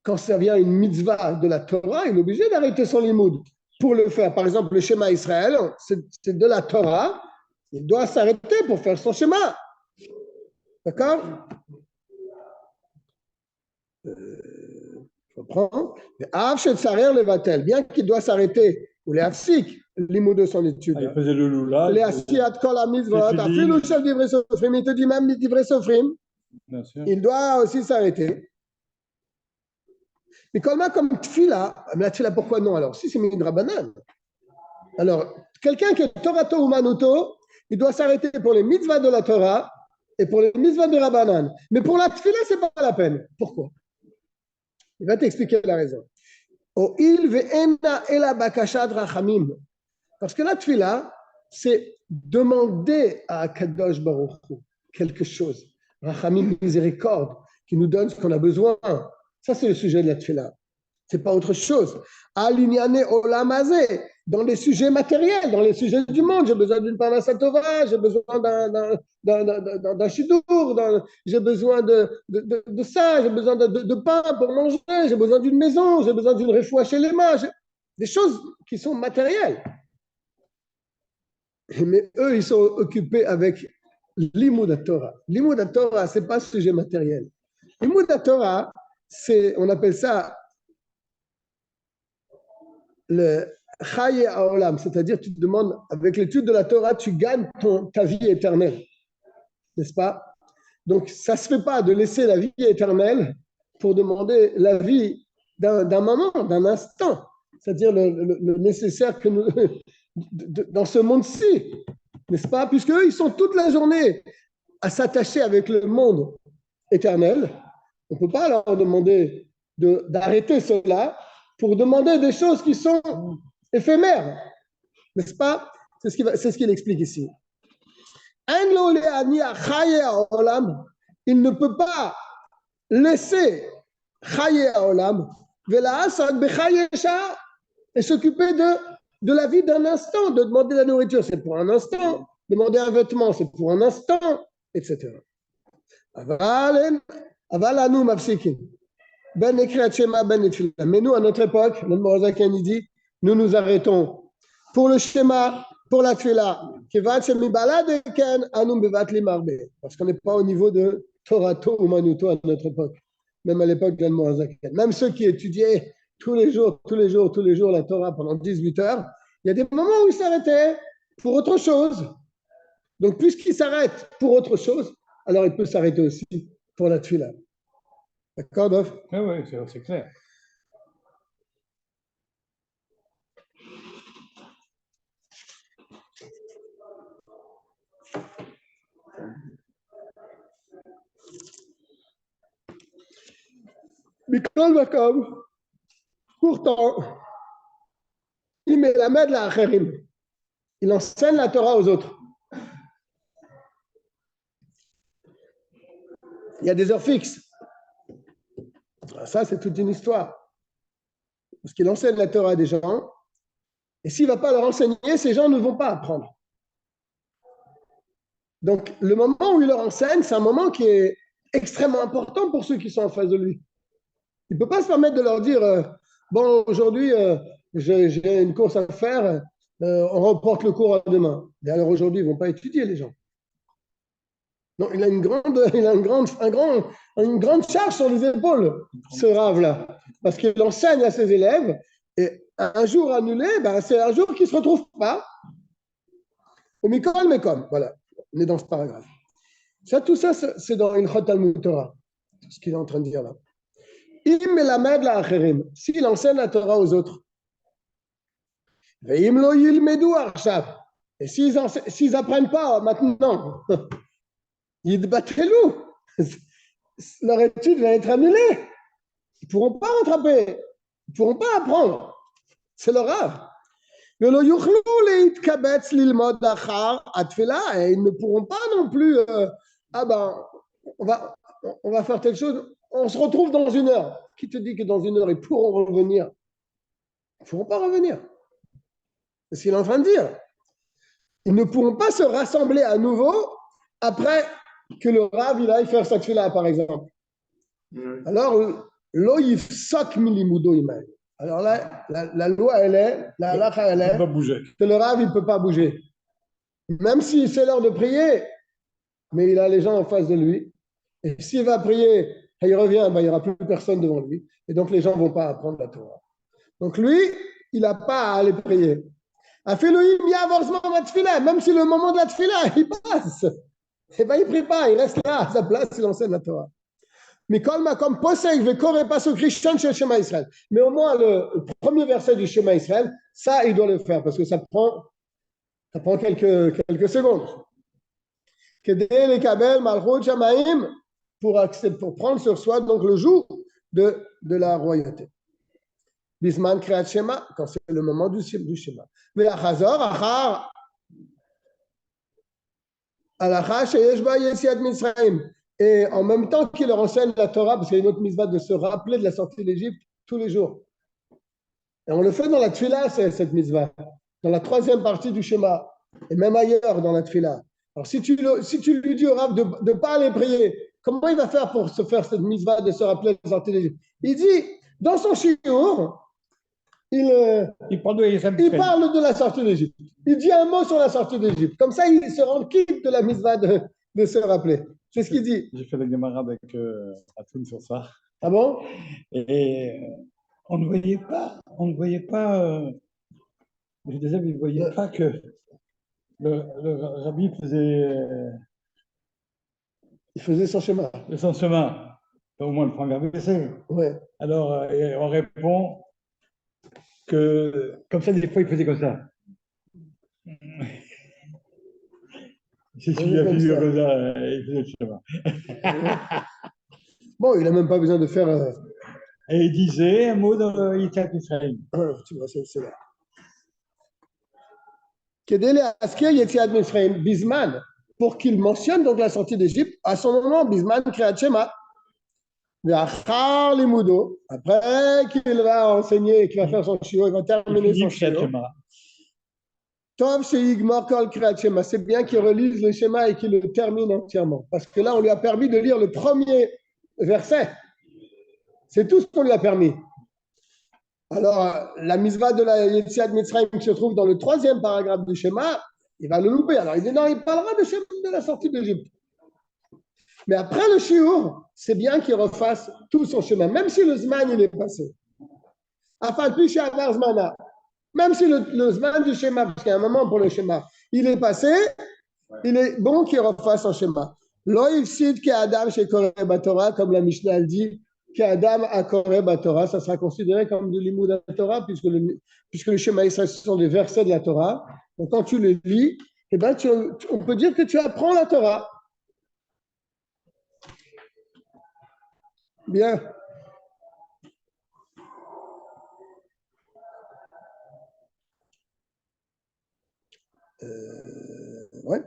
Quand ça vient une mitzvah de la Torah, il est obligé d'arrêter son limoud. pour le faire. Par exemple, le schéma Israël, c'est de la Torah. Il doit s'arrêter pour faire son schéma. D'accord? Je reprends. Bien qu'il doit s'arrêter, ou les Hafsik, l'imoud de son étude. Il faisait le loula. Les Asiyat Kol HaMitzvot, Afilu Shel Divrei Sofrim, il te dit même Divrei Sofrim, il doit aussi s'arrêter. Mais comme Tfila, mais la Tfila, pourquoi non alors? Si c'est Midrabanan. Alors, quelqu'un qui est Torato ou Manuto, il doit s'arrêter pour les mitzvahs de la Torah et pour les mitzvahs de Rabbanan. Mais pour la Tfila, ce n'est pas la peine. Pourquoi? Il va t'expliquer la raison. Parce que la Tfila, c'est demander à Kadosh Baruch Hu quelque chose. Rachamim, miséricorde, qui nous donne ce qu'on a besoin. Ça, c'est le sujet de la Tfila. Ce n'est pas autre chose. Alignane olamazé, dans les sujets matériels, dans les sujets du monde. J'ai besoin d'une parnassa tova, j'ai besoin d'un chidour, j'ai besoin de ça, j'ai besoin de pain pour manger, j'ai besoin d'une maison, j'ai besoin d'une refoua chez les mains. Des choses qui sont matérielles. Mais eux, ils sont occupés avec l'imoud Torah. L'imoud Torah, ce n'est pas ce sujet matériel. L'imoud Torah, on appelle ça le Chaye Haolam, c'est-à-dire tu te demandes, avec l'étude de la Torah, tu gagnes ta vie éternelle, n'est-ce pas? Donc, ça ne se fait pas de laisser la vie éternelle pour demander la vie d'un moment, d'un instant, c'est-à-dire le nécessaire que nous, dans ce monde-ci, n'est-ce pas? Puisqu'eux, ils sont toute la journée à s'attacher avec le monde éternel, on ne peut pas leur demander d'arrêter cela pour demander des choses qui sont éphémères, n'est-ce pas? C'est ce qu'il explique ici. Il ne peut pas laisser et s'occuper de la vie d'un instant, de demander la nourriture, c'est pour un instant, demander un vêtement, c'est pour un instant, etc. Mais nous, à notre époque, le Morazakan dit, nous nous arrêtons pour le schéma, pour la tfila, parce qu'on n'est pas au niveau de Torato ou Manuto à notre époque, même à l'époque de Morazakan. Même ceux qui étudiaient tous les jours la Torah pendant 18 heures, il y a des moments où ils s'arrêtaient pour autre chose. Donc, puisqu'il s'arrête pour autre chose, alors il peut s'arrêter aussi pour la tfila. D'accord, Dov? Oui, c'est clair. Mikol Makom, pourtant, il met la main de la Acherim. Il enseigne la Torah aux autres. Il y a des heures fixes. Ça, c'est toute une histoire. Parce qu'il enseigne la Torah à des gens, et s'il ne va pas leur enseigner, ces gens ne vont pas apprendre. Donc, le moment où il leur enseigne, c'est un moment qui est extrêmement important pour ceux qui sont en face de lui. Il ne peut pas se permettre de leur dire bon, aujourd'hui, j'ai une course à faire, on reporte le cours à demain. Et alors aujourd'hui, ils ne vont pas étudier, les gens. Non, il a une grande charge sur les épaules, ce rave-là. Parce qu'il enseigne à ses élèves, et un jour annulé, c'est un jour qui ne se retrouve pas. Au Mikol Mekom, voilà, on est dans ce paragraphe. Ça, tout ça, c'est dans Ilchot Talmud Torah, ce qu'il est en train de dire là. S'il enseigne la Torah aux autres, et s'ils n'apprennent pas maintenant, leur étude va être annulée. Ils ne pourront pas rattraper, ils ne pourront pas apprendre. C'est leur rave. Et ils ne pourront pas non plus, on va faire telle chose, on se retrouve dans une heure. Qui te dit que dans une heure, ils pourront revenir? Ils ne pourront pas revenir. C'est ce qu'il est en train de dire. Ils ne pourront pas se rassembler à nouveau après que le Rav il aille faire cette fila, par exemple. Alors, lo yifsak milimudo imaï. Alors là, la loi, elle est, la halakha, elle Il est, va bouger. que le Rav, il ne peut pas bouger. Même si c'est l'heure de prier, mais il a les gens en face de lui. Et s'il va prier, et il revient, ben, il n'y aura plus personne devant lui. Et donc, les gens ne vont pas apprendre la Torah. Donc, lui, il n'a pas à aller prier. Même si le moment de la tfila, il passe. Et ben, il ne prie pas, il reste là à sa place, il enseigne la Torah. Mais comme posek ve'koreh pasuk rishon shel Shema Israël. Mais au moins le premier verset du Shema Israël, ça il doit le faire parce que ça prend quelques secondes. Kedei lekabel malchut shamaim pour prendre sur soi donc le joug de la royauté. Bisman kriyat Shema quand c'est le moment du Shema. Ve'achazor achar alacha sheyesh ba yetziat Mitzrayim. Et en même temps qu'il leur enseigne la Torah, parce qu'il y a une autre mitzvah de se rappeler de la sortie d'Égypte tous les jours. Et on le fait dans la Tfila, cette mitzvah, dans la troisième partie du schéma, et même ailleurs dans la Tfila. Alors si tu lui dis au Rav de ne pas aller prier, comment il va faire pour se faire cette mitzvah de se rappeler de la sortie d'Égypte? Il dit, dans son shiur, il parle de la sortie d'Égypte. Il dit un mot sur la sortie d'Égypte. Comme ça, il se rend quitte de la mitzvah de se rappeler. C'est ce qu'il dit. J'ai fait la Gemara avec Atoun sur ça. Ah bon? Et on ne voyait pas, je disais, il ne voyait pas que le rabbi faisait Il faisait son schéma. son chemin, au moins le premier verset. Ouais. Alors, on répond que, comme ça, des fois, il faisait comme ça. Si tu as vu comme ça, il faisait le chemin. Bon, il n'a même pas besoin de faire. Et il disait un mot dans Yitzhak Israël. Tu vois, c'est là. Kedele Asker Yetziat Mitzrayim, Bisman, pour qu'il mentionne donc la sortie d'Égypte, à son moment, Bisman Kriyat Shema. Ve'achar limudo, après qu'il va enseigner, qu'il va faire son shiur, il va terminer son shiur. Tov she'yigmor kol Kriyat Shema, c'est bien qu'il relise le schéma et qu'il le termine entièrement. Parce que là, on lui a permis de lire le premier verset. C'est tout ce qu'on lui a permis. Alors, la mitzvah de la Yetziat Mitzrayim qui se trouve dans le troisième paragraphe du schéma, il va le louper. Alors, il dit non, il parlera de la sortie d'Égypte. Mais après le shiur, c'est bien qu'il refasse tout son chemin, même si le zman, il est passé. Afin plus avar zmana. Même si le zman du schéma, parce qu'il y a un moment pour le schéma, il est passé, il est bon qu'il refasse son schéma. Lo yifsid ke adam shekoreh batorah, comme la Mishnah dit, qu'Adam a koreh batorah, ça sera considéré comme du limoud à la Torah, puisque le schéma Israël, ce sont des versets de la Torah. Donc quand tu les lis, eh ben, on peut dire que tu apprends la Torah. Bien. Ouais.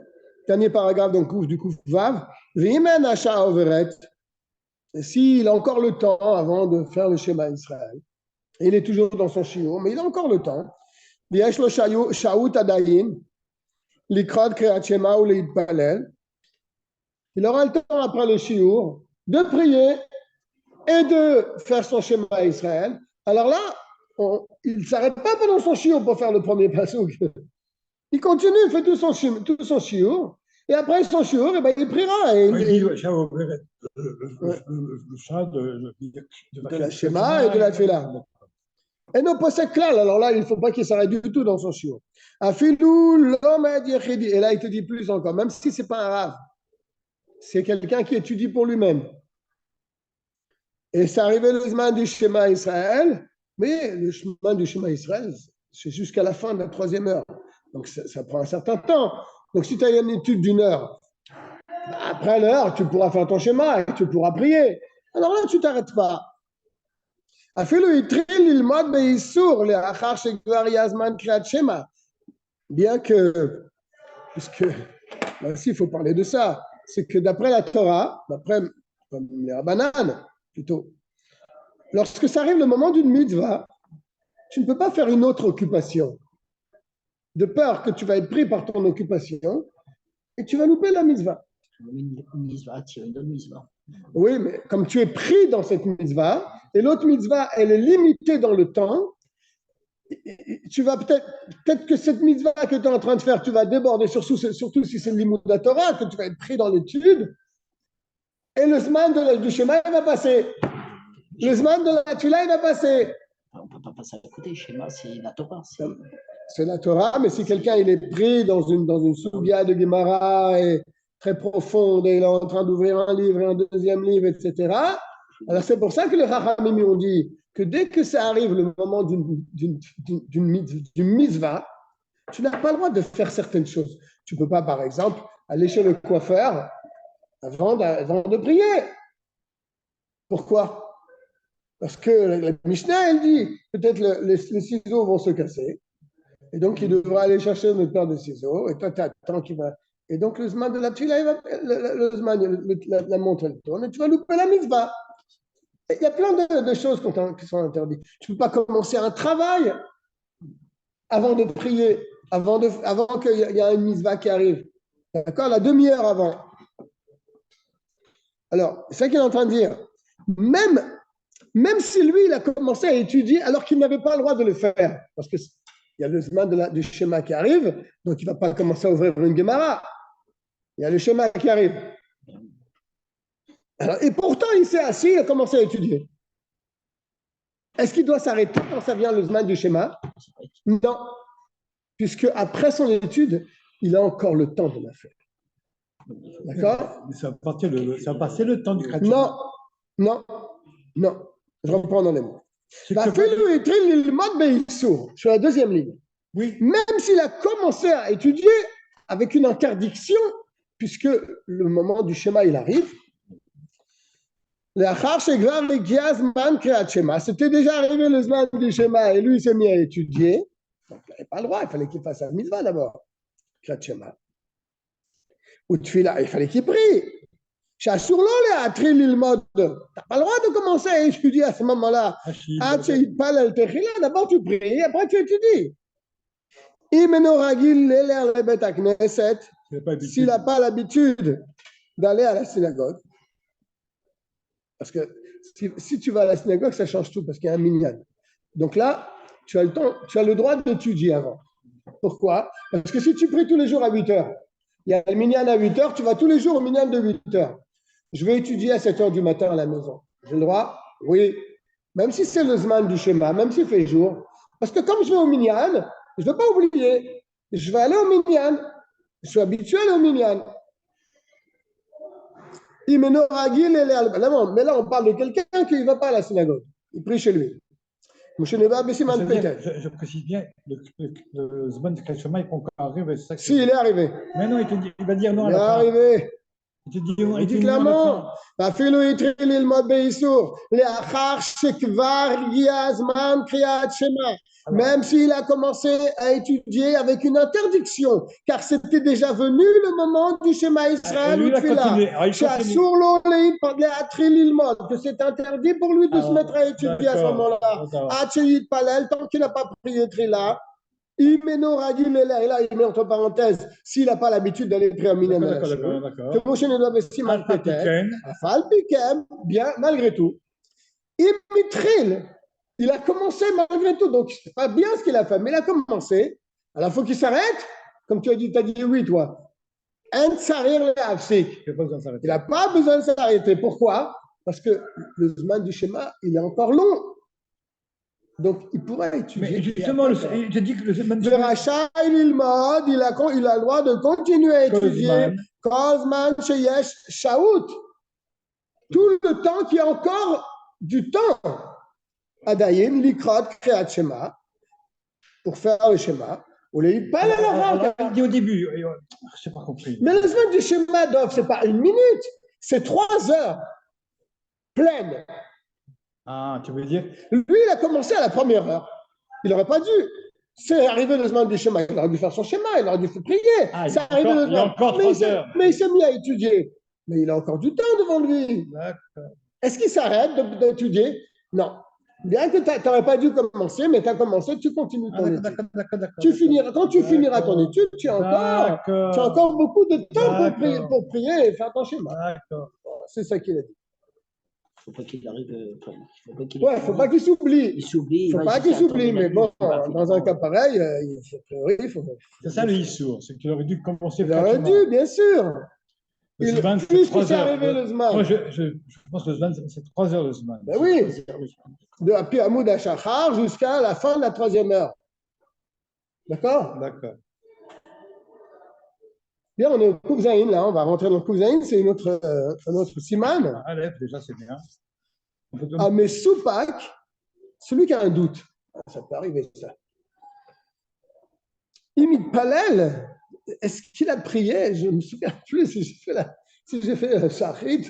Dernier paragraphe donc, du coup Vav. V'imen Asha Overet. S'il a encore le temps avant de faire le schéma Israël, et il est toujours dans son shiur, mais il a encore le temps. V'yesh lo shaut adayin, likrod kriyat shema ou leitpalel. Il aura le temps après le shiur de prier et de faire son schéma Israël. Alors là, il ne s'arrête pas pendant son shiur pour faire le premier pasuk. Il continue, il fait tout son shiur. Et après son shiur, eh ben, il priera. Et le chat de la schéma et de la tfila. Et nos posek klal, alors là, il ne faut pas qu'il s'arrête du tout dans son shiur. Afilou l'homme yechidi. Et là, il te dit plus encore, même si ce n'est pas un rave, c'est quelqu'un qui étudie pour lui-même. Et c'est arrivé le chemin du schéma Israël, mais le chemin du schéma Israël, c'est jusqu'à la fin de la 3e heure. Donc ça prend un certain temps. Donc si tu as une étude d'1 heure, après l'heure, tu pourras faire ton schéma et tu pourras prier. Alors là, tu ne t'arrêtes pas. Bien que, puisque ici il faut parler de ça, c'est que d'après la Torah, d'après les Rabbanan plutôt, lorsque ça arrive le moment d'une mitzvah, tu ne peux pas faire une autre occupation. De peur que tu vas être pris par ton occupation et tu vas louper la mitzvah. Une mitzvah, tirer une autre mitzvah. Oui, mais comme tu es pris dans cette mitzvah, et l'autre mitzvah, elle est limitée dans le temps, tu vas peut-être que cette mitzvah que tu es en train de faire, tu vas déborder, surtout si c'est le limud de la Torah, que tu vas être pris dans l'étude, et le zman du schéma, il va passer. Le zman de la tula, il va passer. On ne peut pas passer à côté. Schéma, c'est la Torah. C'est la Torah, mais si quelqu'un il est pris dans une sougia de Gemara et très profonde, et il est en train d'ouvrir un livre et un deuxième livre, etc., alors c'est pour ça que les Rachamim ont dit que dès que ça arrive le moment d'une mitzvah, tu n'as pas le droit de faire certaines choses. Tu ne peux pas, par exemple, aller chez le coiffeur avant de prier. Pourquoi? Parce que la Mishnah, elle dit, peut-être les ciseaux vont se casser, et donc il devra aller chercher une paire de ciseaux, et toi, tu attends qu'il va... Et donc le zman de la tfila, la montre, elle tourne, et tu vas louper la mitzvah. Il y a plein de choses qui sont interdites. Tu ne peux pas commencer un travail avant de prier, avant qu'il y ait une mitzvah qui arrive. D'accord? La demi-heure avant. Alors, c'est ça qu'il est en train de dire. Même si lui, il a commencé à étudier alors qu'il n'avait pas le droit de le faire, parce qu'il y a le zman du schéma qui arrive, donc il ne va pas commencer à ouvrir une Gemara. Il y a le schéma qui arrive. Alors, et pourtant, il s'est assis, il a commencé à étudier. Est-ce qu'il doit s'arrêter quand ça vient le zman du schéma? Non, puisque après son étude, il a encore le temps de la faire. D'accord? Ça va passer le temps du Kriyat Shema. Non. Je reprends dans les mots. Je suis à la deuxième ligne. Oui. Même s'il a commencé à étudier avec une interdiction, puisque le moment du schéma, il arrive, c'était déjà arrivé le zman du schéma, et lui, il s'est mis à étudier. Donc, il n'avait pas le droit, il fallait qu'il fasse un mitzvah d'abord. Kriyat Shema. Ou tfila, il fallait qu'il prie. Tu n'as pas le droit de commencer à étudier à ce moment-là. D'abord tu pries, après tu étudies. S'il n'a pas l'habitude d'aller à la synagogue, parce que si tu vas à la synagogue, ça change tout, parce qu'il y a un minyan. Donc là, tu as le droit d'étudier avant. Pourquoi? Parce que si tu pries tous les jours à 8 heures, il y a le minyan à 8 heures, tu vas tous les jours au minyan de 8 heures. Je vais étudier à 7 heures du matin à la maison. J'ai le droit? Oui. Même si c'est le zman du schéma, même s'il fait jour. Parce que comme je vais au minyan, je ne vais pas oublier. Je vais aller au minyan. Je suis habitué à aller au minyan. Mais là, on parle de quelqu'un qui ne va pas à la synagogue. Il prie chez lui. Je précise bien, le zman du Kriyat Shema, il peut encore arriver. Si, il est arrivé. Mais non, il va dire non. Il est arrivé. Il dit clairement, même s'il a commencé à étudier avec une interdiction, car c'était déjà venu le moment du schéma Israël ou que c'est interdit pour lui de se mettre à étudier à ce moment-là. Tant qu'il n'a pas prié Trila, il met entre parenthèses, s'il n'a pas l'habitude d'aller prier un minyan, bien, malgré tout. Il a commencé malgré tout, donc c'est pas bien ce qu'il a fait, mais il a commencé. Alors il faut qu'il s'arrête, comme tu as dit oui, toi. Il n'a pas besoin de s'arrêter. Pourquoi? Parce que le zman du schéma, il est encore long. Donc, il pourrait étudier. Mais justement, je dis que le rachat, il a le droit de continuer à étudier Kozman Sheyesh Shaout. Tout le temps qu'il y a encore du temps. Adayin, Likrot, Kriyat Shema, pour faire le schéma. On l'a dit pas la dit au début, je n'ai pas compris. Mais le semaine du schéma, ce n'est pas 1 minute, c'est 3 heures pleines. Ah, tu veux dire? Lui, il a commencé à la première heure. Il n'aurait pas dû. C'est arrivé le semaine du schéma. Il aurait dû faire son schéma, il aurait dû prier. Il y a encore 3 heures. Mais il s'est mis à étudier. Mais il a encore du temps devant lui. Est-ce qu'il s'arrête d'étudier? Non. Bien que tu n'aurais pas dû commencer, mais tu as commencé, tu continues ton étude. Quand tu finiras ton étude, tu as encore beaucoup de temps pour prier et faire ton schéma. D'accord. C'est ça qu'il a dit. Il ne faut pas qu'il arrive. Ouais, il ne faut pas qu'il s'oublie. Il s'oublie. Il ne faut pas qu'il s'oublie, mais bon, dans un cas pareil, a priori, il faut. C'est ça le Issour, c'est qu'il aurait dû commencer Il aurait dû, bien sûr. Le Zman, c'est Puisque 3 c'est heures. arrivé le Zman. Moi, je pense que le Zman, c'est 3 heures le Zman. Ben oui, de Hamoud Hashachar jusqu'à la fin de la 3e heure. D'accord? D'accord. Bien, on est au Koufzaïn, là, on va rentrer dans le Koufzaïn, c'est un autre siman. Aleph, déjà, c'est bien. Ah, mais Soupak, celui qui a un doute, ça peut arriver, ça. Imit Palel, est-ce qu'il a prié? Je ne me souviens plus si j'ai fait Shachrit.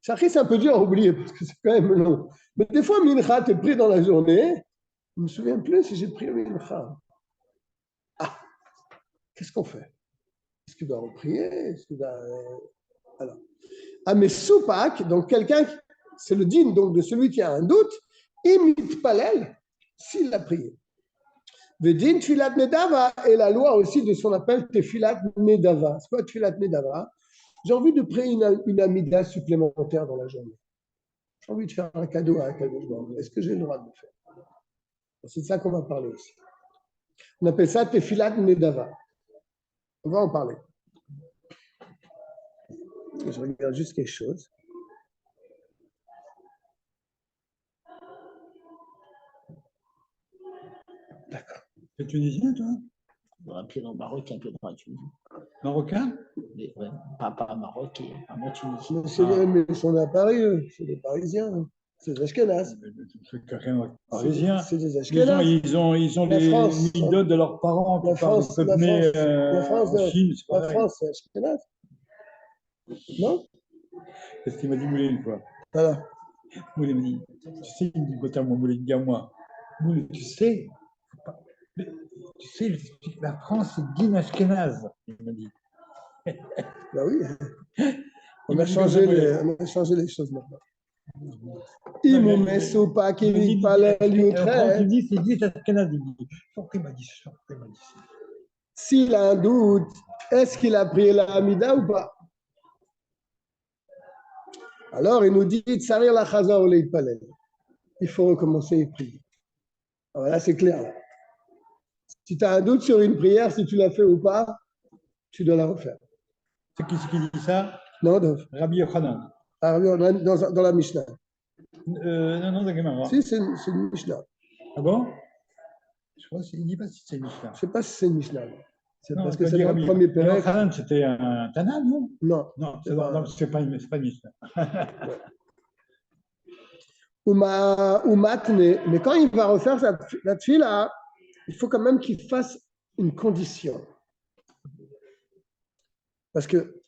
Shachrit, c'est un peu dur à oublier parce que c'est quand même long. Mais des fois, Mincha, tu es pris dans la journée. Je ne me souviens plus si j'ai prié Mincha. Ah, qu'est-ce qu'on fait? Est-ce qu'il doit reprier? Est-ce qu'il doit... Alors. Ah, mais Soupak, donc quelqu'un, c'est le digne donc de celui qui a un doute, imit Palel, s'il a prié. Vedin Tfilat Nedava est la loi aussi de ce qu'on appelle Tefilat Nedava. C'est quoi Tefilat Nedava? J'ai envie de prier une amida supplémentaire dans la journée. J'ai envie de faire un cadeau à un cadeau. Est-ce que j'ai le droit de le faire? C'est de ça qu'on va parler aussi. On appelle ça Tefilat Nedava. On va en parler. Je regarde juste quelque chose. D'accord. Tu es tunisien, toi? Un pied dans le Maroc, un pied dans la Tunisie. Marocain? Mais, ouais, pas Maroc, et pas moi Tunisie. Mais ils sont à Paris, eux. C'est des Parisiens. C'est des Ashkénazes. C'est quelqu'un de parisien. C'est des Ashkénazes. Ils ont La les France, midotes de leurs parents. La France, qui peuvent venir en Chine. C'est la pareil. France, c'est Ashkénaze. Non? C'est ce qu'il m'a dit Moulay une fois. Voilà. Moulay m'a dit, tu sais, il me dit, Botam, Moulay, il dit à moi, Moulay, tu sais, la France, c'est Din Ashkenaz, il m'a dit. Bah oui. On Il m'a a dit changé comme les choses maintenant. Imou Messou pas qui vit pas les lieux très. Il dit, c'est Din Ashkenaz, il dit. Pourquoi il m'a dit ça? S'il a un doute, est-ce qu'il a prié la Hamida ou pas? Alors, il nous dit, Tsarir la Chaza ou Leitpalel. Il faut recommencer et prier. Voilà, c'est clair. Là. Si tu as un doute sur une prière, si tu l'as fait ou pas, tu dois la refaire. C'est qui dit ça? Non, Rabbi Yochanan. Dans la Mishnah. Non, dans la Gemara. Si, c'est une Mishnah. Ah bon? Je crois qu'il ne dit pas si c'est une Mishnah. Je ne sais pas si c'est une Mishnah. C'est non, parce que c'est dans le premier pérec. Yochanan, c'était un Tana, non? Non. Non, c'est pas une Mishnah. Ou matne. Mais quand il va refaire la tfila, il faut quand même qu'il fasse une condition. Parce que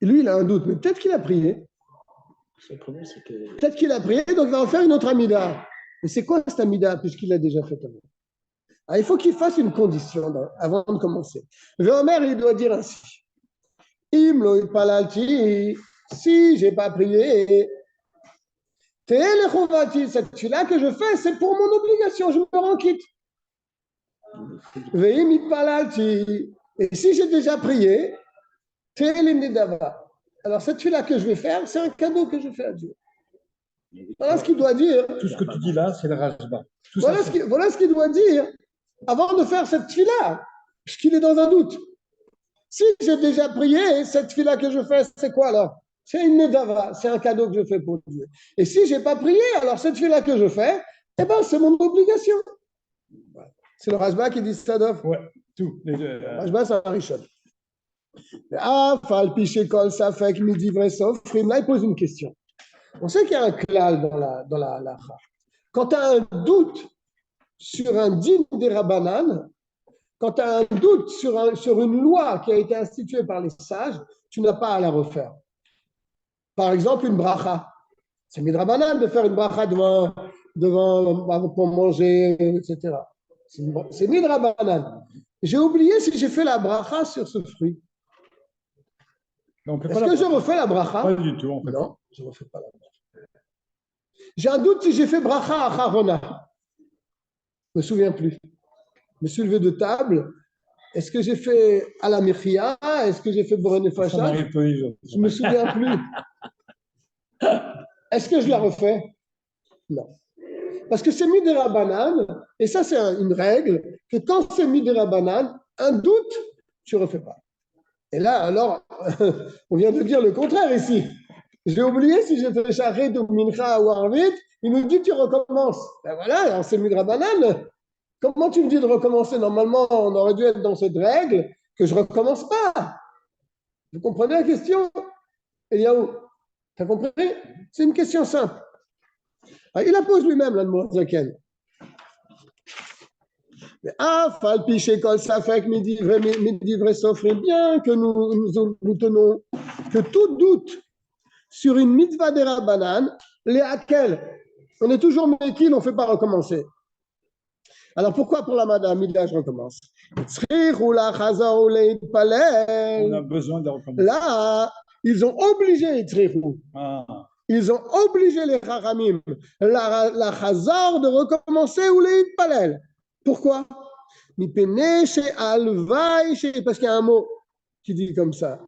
lui, il a un doute, mais peut-être qu'il a prié. Le problème, c'est que. Peut-être qu'il a prié, donc il va en faire une autre amida. Mais c'est quoi cette amida, puisqu'il l'a déjà fait avant? Alors, il faut qu'il fasse une condition avant de commencer. Le Omer, il doit dire ainsi. Imlo palalti, si je n'ai pas prié, cette tfila que je fais, c'est pour mon obligation, je me rends quitte. Et si j'ai déjà prié, alors cette tfila que je vais faire, c'est un cadeau que je fais à Dieu. Voilà ce qu'il doit dire. Tout ce que tu dis là, c'est le Rajba. Voilà ce qu'il doit dire avant de faire cette tfila, puisqu'il est dans un doute. Si j'ai déjà prié, cette tfila que je fais, c'est quoi alors? C'est une nedava, c'est un cadeau que je fais pour Dieu. Et si je n'ai pas prié, alors cette tfila que je fais, eh ben, c'est mon obligation. C'est le Rajba qui dit ça d'offre. Ouais, tout. Les deux. Rajba, c'est un Rishon. Là, il pose une question. On sait qu'il y a un klal dans la quand tu as un doute sur un din des Rabbanan, quand tu as un doute sur une loi qui a été instituée par les sages, tu n'as pas à la refaire. Par exemple, une bracha. C'est midrabanan de faire une bracha devant pour manger, etc. C'est midrabanan. J'ai oublié si j'ai fait la bracha sur ce fruit. Est-ce que je refais la bracha? Pas du tout, en fait. Non, je ne refais pas la bracha. J'ai un doute si j'ai fait bracha à Harona. Je ne me souviens plus. Je me suis levé de table. Est-ce que j'ai fait à la Mechia? Est-ce que j'ai fait Boré Nefasha? Je ne me souviens plus. Est-ce que je la refais? Non. Parce que c'est Midera Banane, et ça c'est une règle, que quand c'est Midera Banane, un doute, tu ne refais pas. Et là, alors, on vient de dire le contraire ici. J'ai oublié si j'ai fait Shachrit ou Mincha ou Arvit, il nous dit tu recommences. Ben voilà, alors c'est Midera Banane. Comment tu me dis de recommencer? Normalement, on aurait dû être dans cette règle que je ne recommence pas. Vous comprenez la question? Eliaou, tu as compris? C'est une question simple. Alors, il la pose lui-même, là, de Zaken. Mais Falpi chez Kol Safek, Midivre s'offre bien que nous tenons que tout doute sur une mitzvah de Rabbanan, les Hakel, on est toujours méquille, on ne fait pas recommencer. Alors pourquoi pour la Madamida je recommence? On a besoin de recommencer. Là, ils ont obligé Ils ont obligé les Haramim, la Chazar, de recommencer ou les Palel. Pourquoi? Parce qu'il y a un mot qui dit comme ça,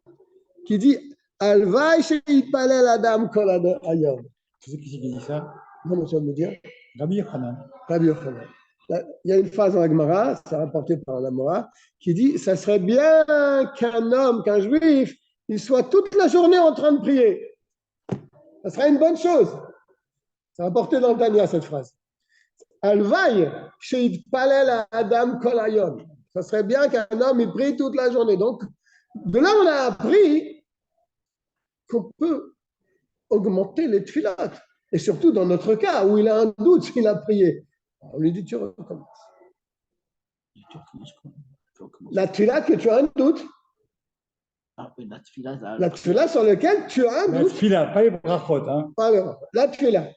qui dit Alvaï chez Palel Adam Kol Ayom. Tu sais qui c'est qui dit ça? Comment tu vas me dire? Rabbi Yochanan. Rabbi Yochanan. Il y a une phrase dans la Gemara, c'est rapporté par la Mora, qui dit ça serait bien qu'un homme, qu'un juif, il soit toute la journée en train de prier. Ça serait une bonne chose. C'est rapporté dans le Tanya, cette phrase. Alvaï, chez Palel Adam Kolayom. Ça serait bien qu'un homme il prie toute la journée. Donc, de là, on a appris qu'on peut augmenter les tfilat. Et surtout dans notre cas, où il a un doute s'il a prié. On lui dit, tu recommences. La tfilat que tu as un doute. La tfilat sur laquelle tu as un doute. La tfilat, pas les brachot. Hein. La tfilat.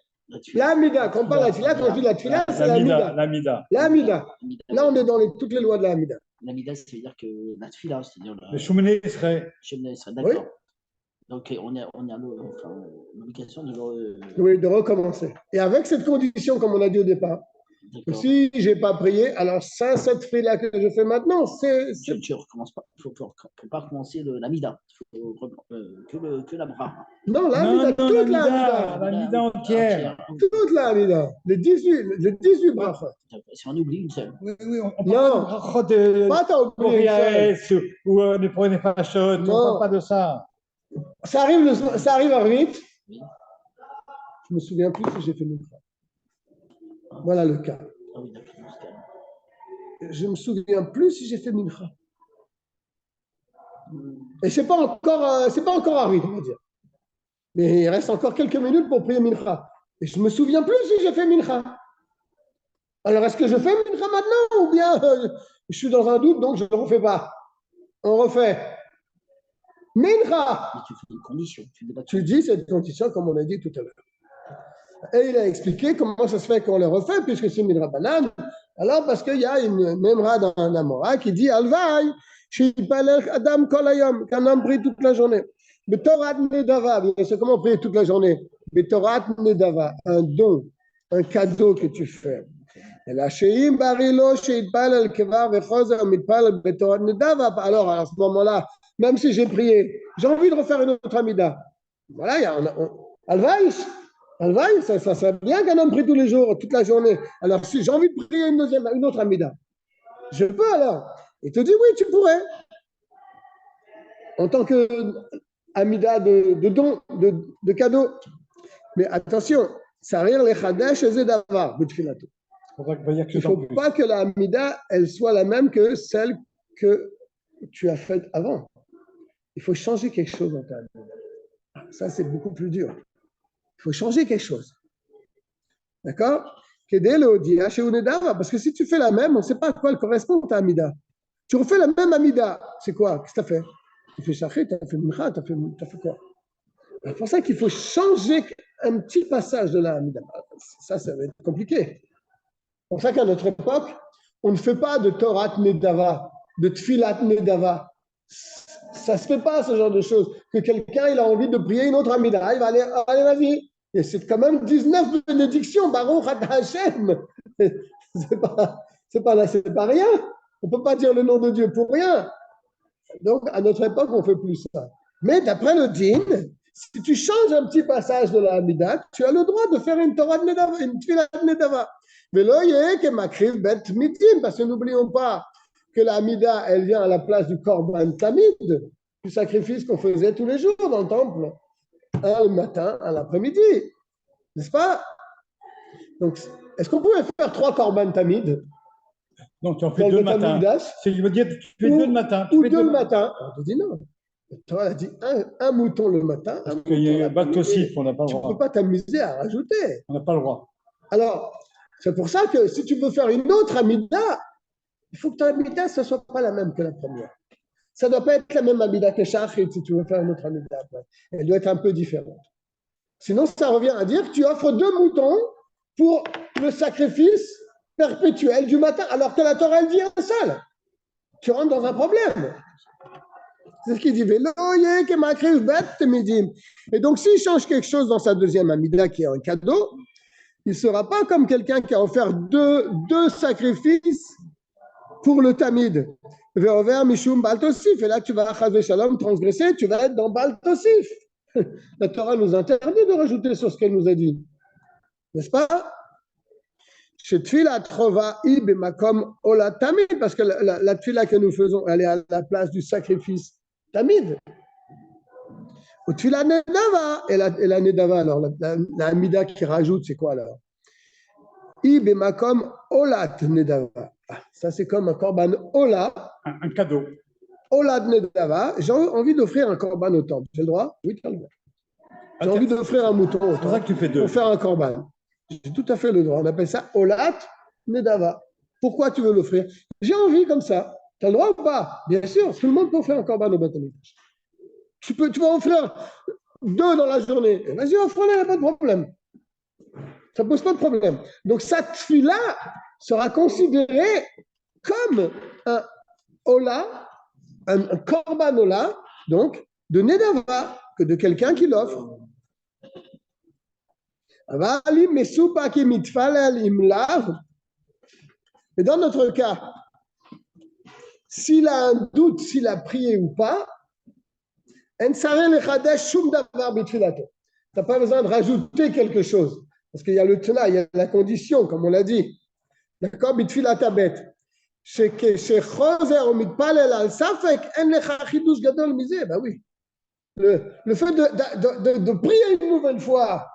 L'amida, quand on parle de la tfilat, quand on dit la tfilat, c'est l'amida. L'amida. Là, on est dans toutes les lois de l'amida. L'amida, c'est-à-dire que la tfilat, c'est-à-dire le Shoumené serait. D'accord. Oui. Donc, on a l'obligation de recommencer. Et avec cette condition, comme on a dit au départ, que si je n'ai pas prié, alors ça, cette fille-là que je fais maintenant, c'est. Tu ne recommences pas. Il ne faut pas recommencer l'amida. Il faut que la bras. Non, l'amida, toute l'amida. L'amida entière. Toute l'amida. Les 18 brachot. Si on oublie une seule. Oui, on parle pas de brachot de. Pas t'as oublié une seule. Ou ne prenez pas chaude. On ne parle pas de ça. Ça arrive à vite. Oui. Je me souviens plus si j'ai fait une fois. Voilà le cas. Je me souviens plus si j'ai fait mincha. Et c'est pas encore arrivé, on va dire. Mais il reste encore quelques minutes pour prier mincha. Et je me souviens plus si j'ai fait mincha. Alors est-ce que je fais mincha maintenant ou bien je suis dans un doute donc je ne refais pas? On refait. Mincha. Mais tu fais une condition. Tu dis cette condition comme on a dit tout à l'heure. Et il a expliqué comment ça se fait qu'on le refait, puisque c'est Midra Banane. Alors, parce qu'il y a une Memra dans un Amora qui dit Alvaï, Shipalech Adam Kolayom, qu'un homme prie toute la journée. Betorat Nedava, c'est comment prier toute la journée? Betorat Nedava, un don, un cadeau que tu fais. Et là, Sheim Barilo, Shipalel Kevar, Vechozer, Mitpal, Betorat Nedava. Alors, à ce moment-là, même si j'ai prié, j'ai envie de refaire une autre Amida. Voilà, il y a Alvaï. Alvaï, ça serait bien qu'un homme prie tous les jours, toute la journée. Alors, si j'ai envie de prier une autre Amida, je peux alors. Il te dit oui, tu pourrais. En tant que Amida de don, de cadeau. Mais attention, ça rire les Chadesh et Zedava, Butfilato. Il ne faut pas que la Amida, elle soit la même que celle que tu as faite avant. Il faut changer quelque chose dans ta Amida. Ça, c'est beaucoup plus dur. Il faut changer quelque chose. D'accord? Parce que si tu fais la même, on ne sait pas à quoi elle correspond ta Amida. Tu refais la même Amida. C'est quoi? Qu'est-ce que tu as fait? Tu fais Shachrit, tu as fait Mincha, tu as fait quoi? C'est pour ça qu'il faut changer un petit passage de la Amida. Ça va être compliqué. C'est pour ça qu'à notre époque, on ne fait pas de Torah Nedava, de Tfilat Nedava. Ça ne se fait pas, ce genre de choses. Que quelqu'un il a envie de prier une autre Amida, il va aller, allez, vas-y. Et c'est quand même 19 bénédictions, Baruch Ata Hashem. C'est pas rien. On ne peut pas dire le nom de Dieu pour rien. Donc, à notre époque, on ne fait plus ça. Mais d'après le din, si tu changes un petit passage de la Hamida, tu as le droit de faire une Torah de Nedava, une Tfilah de Nedava. Mais là, il y a que Makriv Bet Mitim, parce que n'oublions pas que la Hamida, elle vient à la place du Korban Tamid, du sacrifice qu'on faisait tous les jours dans le temple, un le matin, un l'après-midi, n'est-ce pas? Donc, est-ce qu'on pouvait faire 3 Korban Tamid? Donc, tu en fais 2 le matin. Je veux dire, tu fais 2 le matin. Ou 2 le matin. On te dit non. Toi, elle a dit un mouton le matin. Parce qu'il y a un bateau aussi, on n'a pas le droit. Tu ne peux pas t'amuser à rajouter. On n'a pas le droit. Alors, c'est pour ça que si tu veux faire une autre Amida, il faut que ton Amida, ne soit pas la même que la première. Ça ne doit pas être la même Amida que Shachrit si tu veux faire une autre Amida. Elle doit être un peu différente. Sinon, ça revient à dire que tu offres 2 moutons pour le sacrifice perpétuel du matin, alors que la Torah, elle dit un seul. Tu rentres dans un problème. C'est ce qu'il dit. Et donc, s'il change quelque chose dans sa deuxième Amida, qui est un cadeau, il ne sera pas comme quelqu'un qui a offert deux sacrifices pour le Tamid. Mishum Baal Tosif. Et là, tu vas, Chaz Shalom, transgresser, tu vas être dans Baal Tosif. La Torah nous interdit de rajouter sur ce qu'elle nous a dit. N'est-ce pas? Chez Tfila Trova Ib et Makom Ola Tamid, parce que la Tfila que nous faisons, elle est à la place du sacrifice Tamid. Au Tfila Nedava, et la Nedava, alors la Amida qui rajoute, c'est quoi alors? Ib et Makom Olat Nedava. Ça, c'est comme un korban Ola. Un cadeau. Olat Nedava. J'ai envie d'offrir un korban au temple. J'ai le droit? Oui, tu as le droit. J'ai envie d'offrir un mouton au temple. C'est pour ça que tu fais 2. Pour faire un korban. J'ai tout à fait le droit. On appelle ça Olat Nedava. Pourquoi tu veux l'offrir? J'ai envie comme ça. Tu as le droit ou pas? Bien sûr, tout le monde peut offrir un korban au Beth Amikdash. Tu vas offrir 2 dans la journée. Vas-y, offre-le, il n'y a pas de problème. Ça ne pose pas de problème. Donc, cette tfila sera considérée comme un Ola, un korban Ola, donc de Nedava, que de quelqu'un qui l'offre. Et dans notre cas, s'il a un doute, s'il a prié ou pas, tu n'as pas besoin de rajouter quelque chose. Parce qu'il y a le tena, il y a la condition, comme on l'a dit. D'accord? Ben oui. Le fait de prier une nouvelle fois,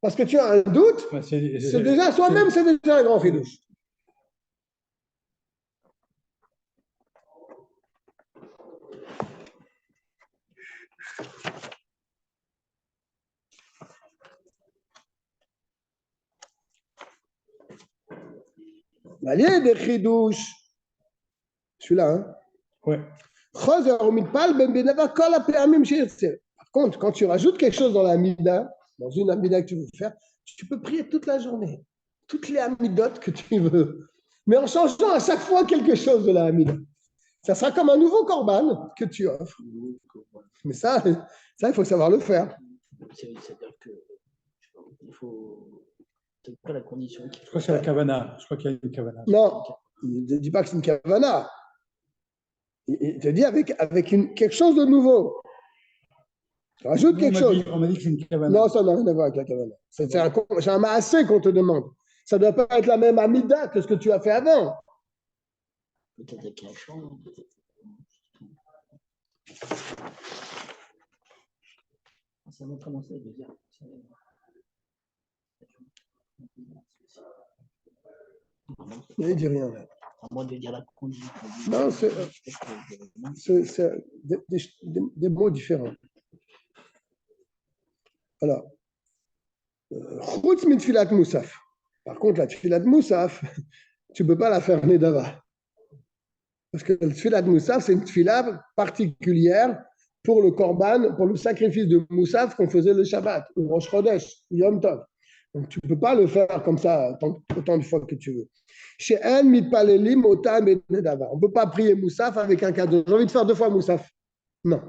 parce que tu as un doute, c'est déjà, soi-même, c'est déjà un grand chidouche. L'allié des chidouches, celui-là, hein? Ouais. Par contre, quand tu rajoutes quelque chose dans la Amida, dans une Amida que tu veux faire, tu peux prier toute la journée, toutes les Amidotes que tu veux, mais en changeant à chaque fois quelque chose de la Amida. Ça sera comme un nouveau korban que tu offres. Mais ça, il faut savoir le faire. C'est-à-dire qu'il faut. C'est pas la condition. Je crois que c'est la kavana. Je crois qu'il y a une kavana. Non, il ne dit pas que c'est une kavana. Il te dit avec quelque chose de nouveau. Rajoute quelque chose. On m'a dit que c'est une kavana. Non, ça n'a rien à voir avec la kavana. C'est un maasé qu'on te demande. Ça ne doit pas être la même amida que ce que tu as fait avant. Peut-être avec un champ. Ça va commencer à dire. Il ne dit rien là. À moins de dire la condition. Non, c'est des mots différents. Alors, Chutz mitfilat Moussaf. Par contre, la tfilat Moussaf, tu ne peux pas la faire Nedava. Parce que la tfilat Moussaf, c'est une tfilat particulière pour le korban, pour le sacrifice de Moussaf qu'on faisait le Shabbat, ou Rosh Chodesh, ou Yom Tov. Donc, tu ne peux pas le faire comme ça autant de fois que tu veux. Chez El Mitpalelim Otam et Nedava. On ne peut pas prier Moussaf avec un cadeau. J'ai envie de faire 2 fois Moussaf. Non.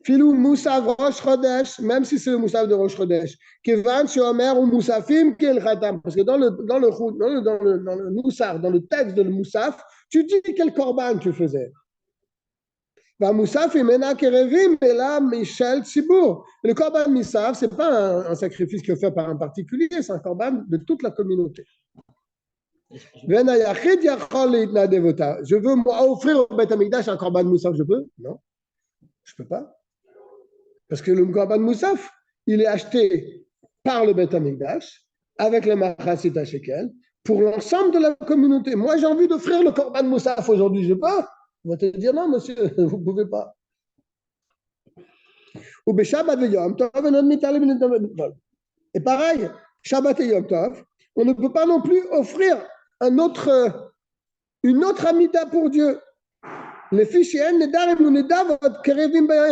Filou Moussaf Rosh Chodesh, même si c'est le Moussaf de Rosh Chodesh. Kevan Shomer ou Moussafim Kel Khatam. Parce que dans le Moussaf, dans le texte de le Moussaf, tu dis quel korban tu faisais. והמוסף אימנה קרבים אלא משל ציבור. Le korban misaf, ce n'est pas un sacrifice qui est fait par un particulier, c'est un korban de toute la communauté. Je veux moi offrir au Beth Amikdash un korban moussaf, je peux? Non, je ne peux pas. Parce que le korban moussaf, il est acheté par le Beth Amikdash avec le Machasit Shekel pour l'ensemble de la communauté. Moi, j'ai envie d'offrir le korban moussaf aujourd'hui, je peux? On va te dire non, monsieur, vous ne pouvez pas. Et pareil, Shabbat et Yom Tov, on ne peut pas non plus offrir une autre amida pour Dieu. Les fichiers,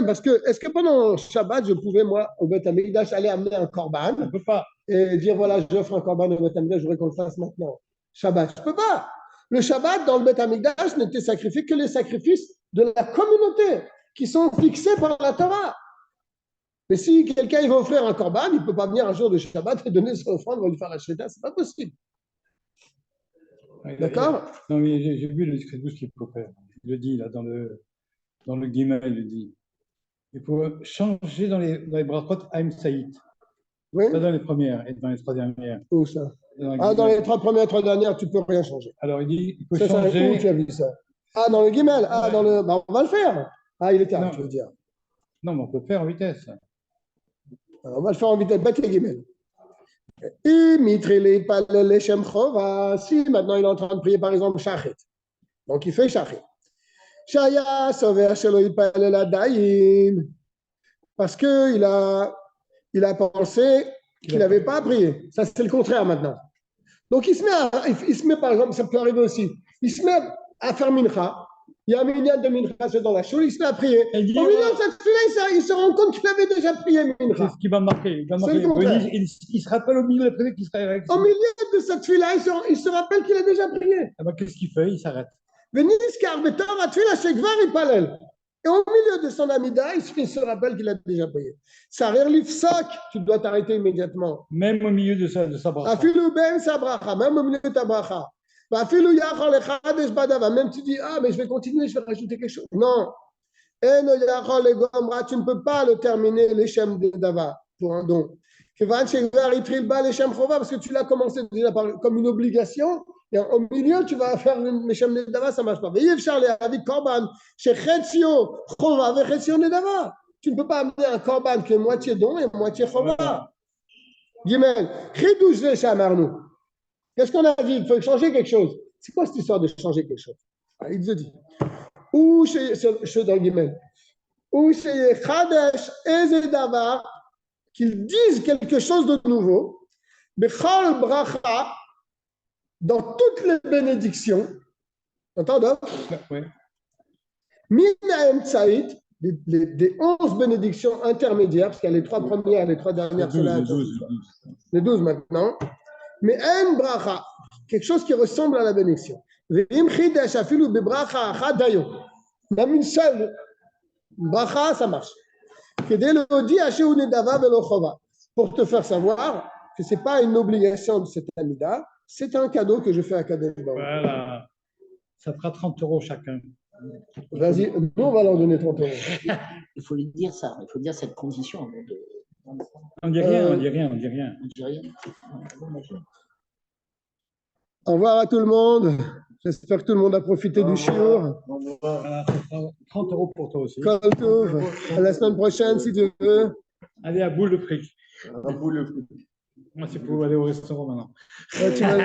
parce que, est-ce que pendant Shabbat, je pouvais, moi, au Beth Amikdash, aller amener un korban? On ne peut pas. Et dire, voilà, j'offre un korban au Beth Amikdash, je voudrais qu'on le fasse maintenant. Shabbat, je ne peux pas. Le Shabbat, dans le Beth Amikdash, n'était sacrifié que les sacrifices de la communauté qui sont fixés par la Torah. Mais si quelqu'un il va offrir un korban, il ne peut pas venir un jour de Shabbat et donner son offrande, on va lui faire la shrita, ce n'est pas possible. D'accord? Non, mais j'ai vu le discret douce qu'il faut faire. Il le dit là dans le guillemet, il le dit. Il faut changer dans les brachot Haim Saïd. Oui. Pas dans les premières et dans les trois dernières. Où ça? Dans les trois premières, trois dernières, tu ne peux rien changer. Alors il dit, il faut ça, changer. Où tu as vu ça? Ah, dans le guimel. Ah, dans le. Bah, on va le faire. Ah, il est tard, tu veux dire. Non, mais on peut le faire en vitesse. Alors, on va le faire en vitesse. Bête les guimel. Si maintenant il est en train de prier par exemple Shachet. Donc il fait Shachet. Shaya Sover Shelo Yipalel Adayin. Parce qu'il a pensé qu'il n'avait pas prié. Ça, c'est le contraire maintenant. Donc il se met par exemple, ça peut arriver aussi, il se met à faire Mincha. Il y a un minyan de Mincha, c'est dans la choule, il se met à prier. Au milieu de cette fila, il se rend compte qu'il avait déjà prié Mincha. C'est ce qui va marquer. Il se rappelle au milieu de la prière qu'il serait avec. Au milieu de cette fila, il se rappelle qu'il a déjà prié. Ah ben, qu'est-ce qu'il fait? Il s'arrête. Et au milieu de son amida, il se rappelle qu'il a déjà prié. Ça rire tu dois t'arrêter immédiatement. Même au milieu de sa bracha. Même au milieu de ta bracha. Même tu dis, ah, mais je vais continuer, je vais rajouter quelque chose. Non. Tu ne peux pas le terminer, les Shem de Dava, pour un don. Parce que tu l'as commencé déjà comme une obligation, et au milieu, tu vas faire les Shem de Dava, ça ne marche pas. Tu ne peux pas amener un korban qui est moitié don et moitié chova. Gimel. Qu'est-ce qu'on a dit? Il faut changer quelque chose. C'est quoi cette histoire de changer quelque chose? Il te dit. Ou chez dans le Gimel. Ou chez Chadesh Ezedavar, qu'ils disent quelque chose de nouveau. Bechol Bracha, dans toutes les bénédictions. Entendez? Oui. Minaem Tsaït, des 11 bénédictions intermédiaires, parce qu'il y a les 3 premières, les 3 dernières, les 12 maintenant. Mais un bracha, quelque chose qui ressemble à la bénédiction. Même une seule bracha, ça marche. Pour te faire savoir que ce n'est pas une obligation de cette amida, c'est un cadeau que je fais à Kadosh Baruch. Voilà. Ça fera 30 € chacun. Vas-y, nous on va leur donner 30 €. Il faut lui dire ça, il faut dire cette condition. On ne dit rien, on ne dit rien, on ne dit rien. On dit rien. Au revoir à tout le monde. J'espère que tout le monde a profité du shiur. Voilà, 30 € pour toi aussi. Kol tov. À la semaine prochaine, si tu veux. Allez à boule de fric. À bout le prix. Moi, c'est pour aller au restaurant maintenant. Ouais, tu vas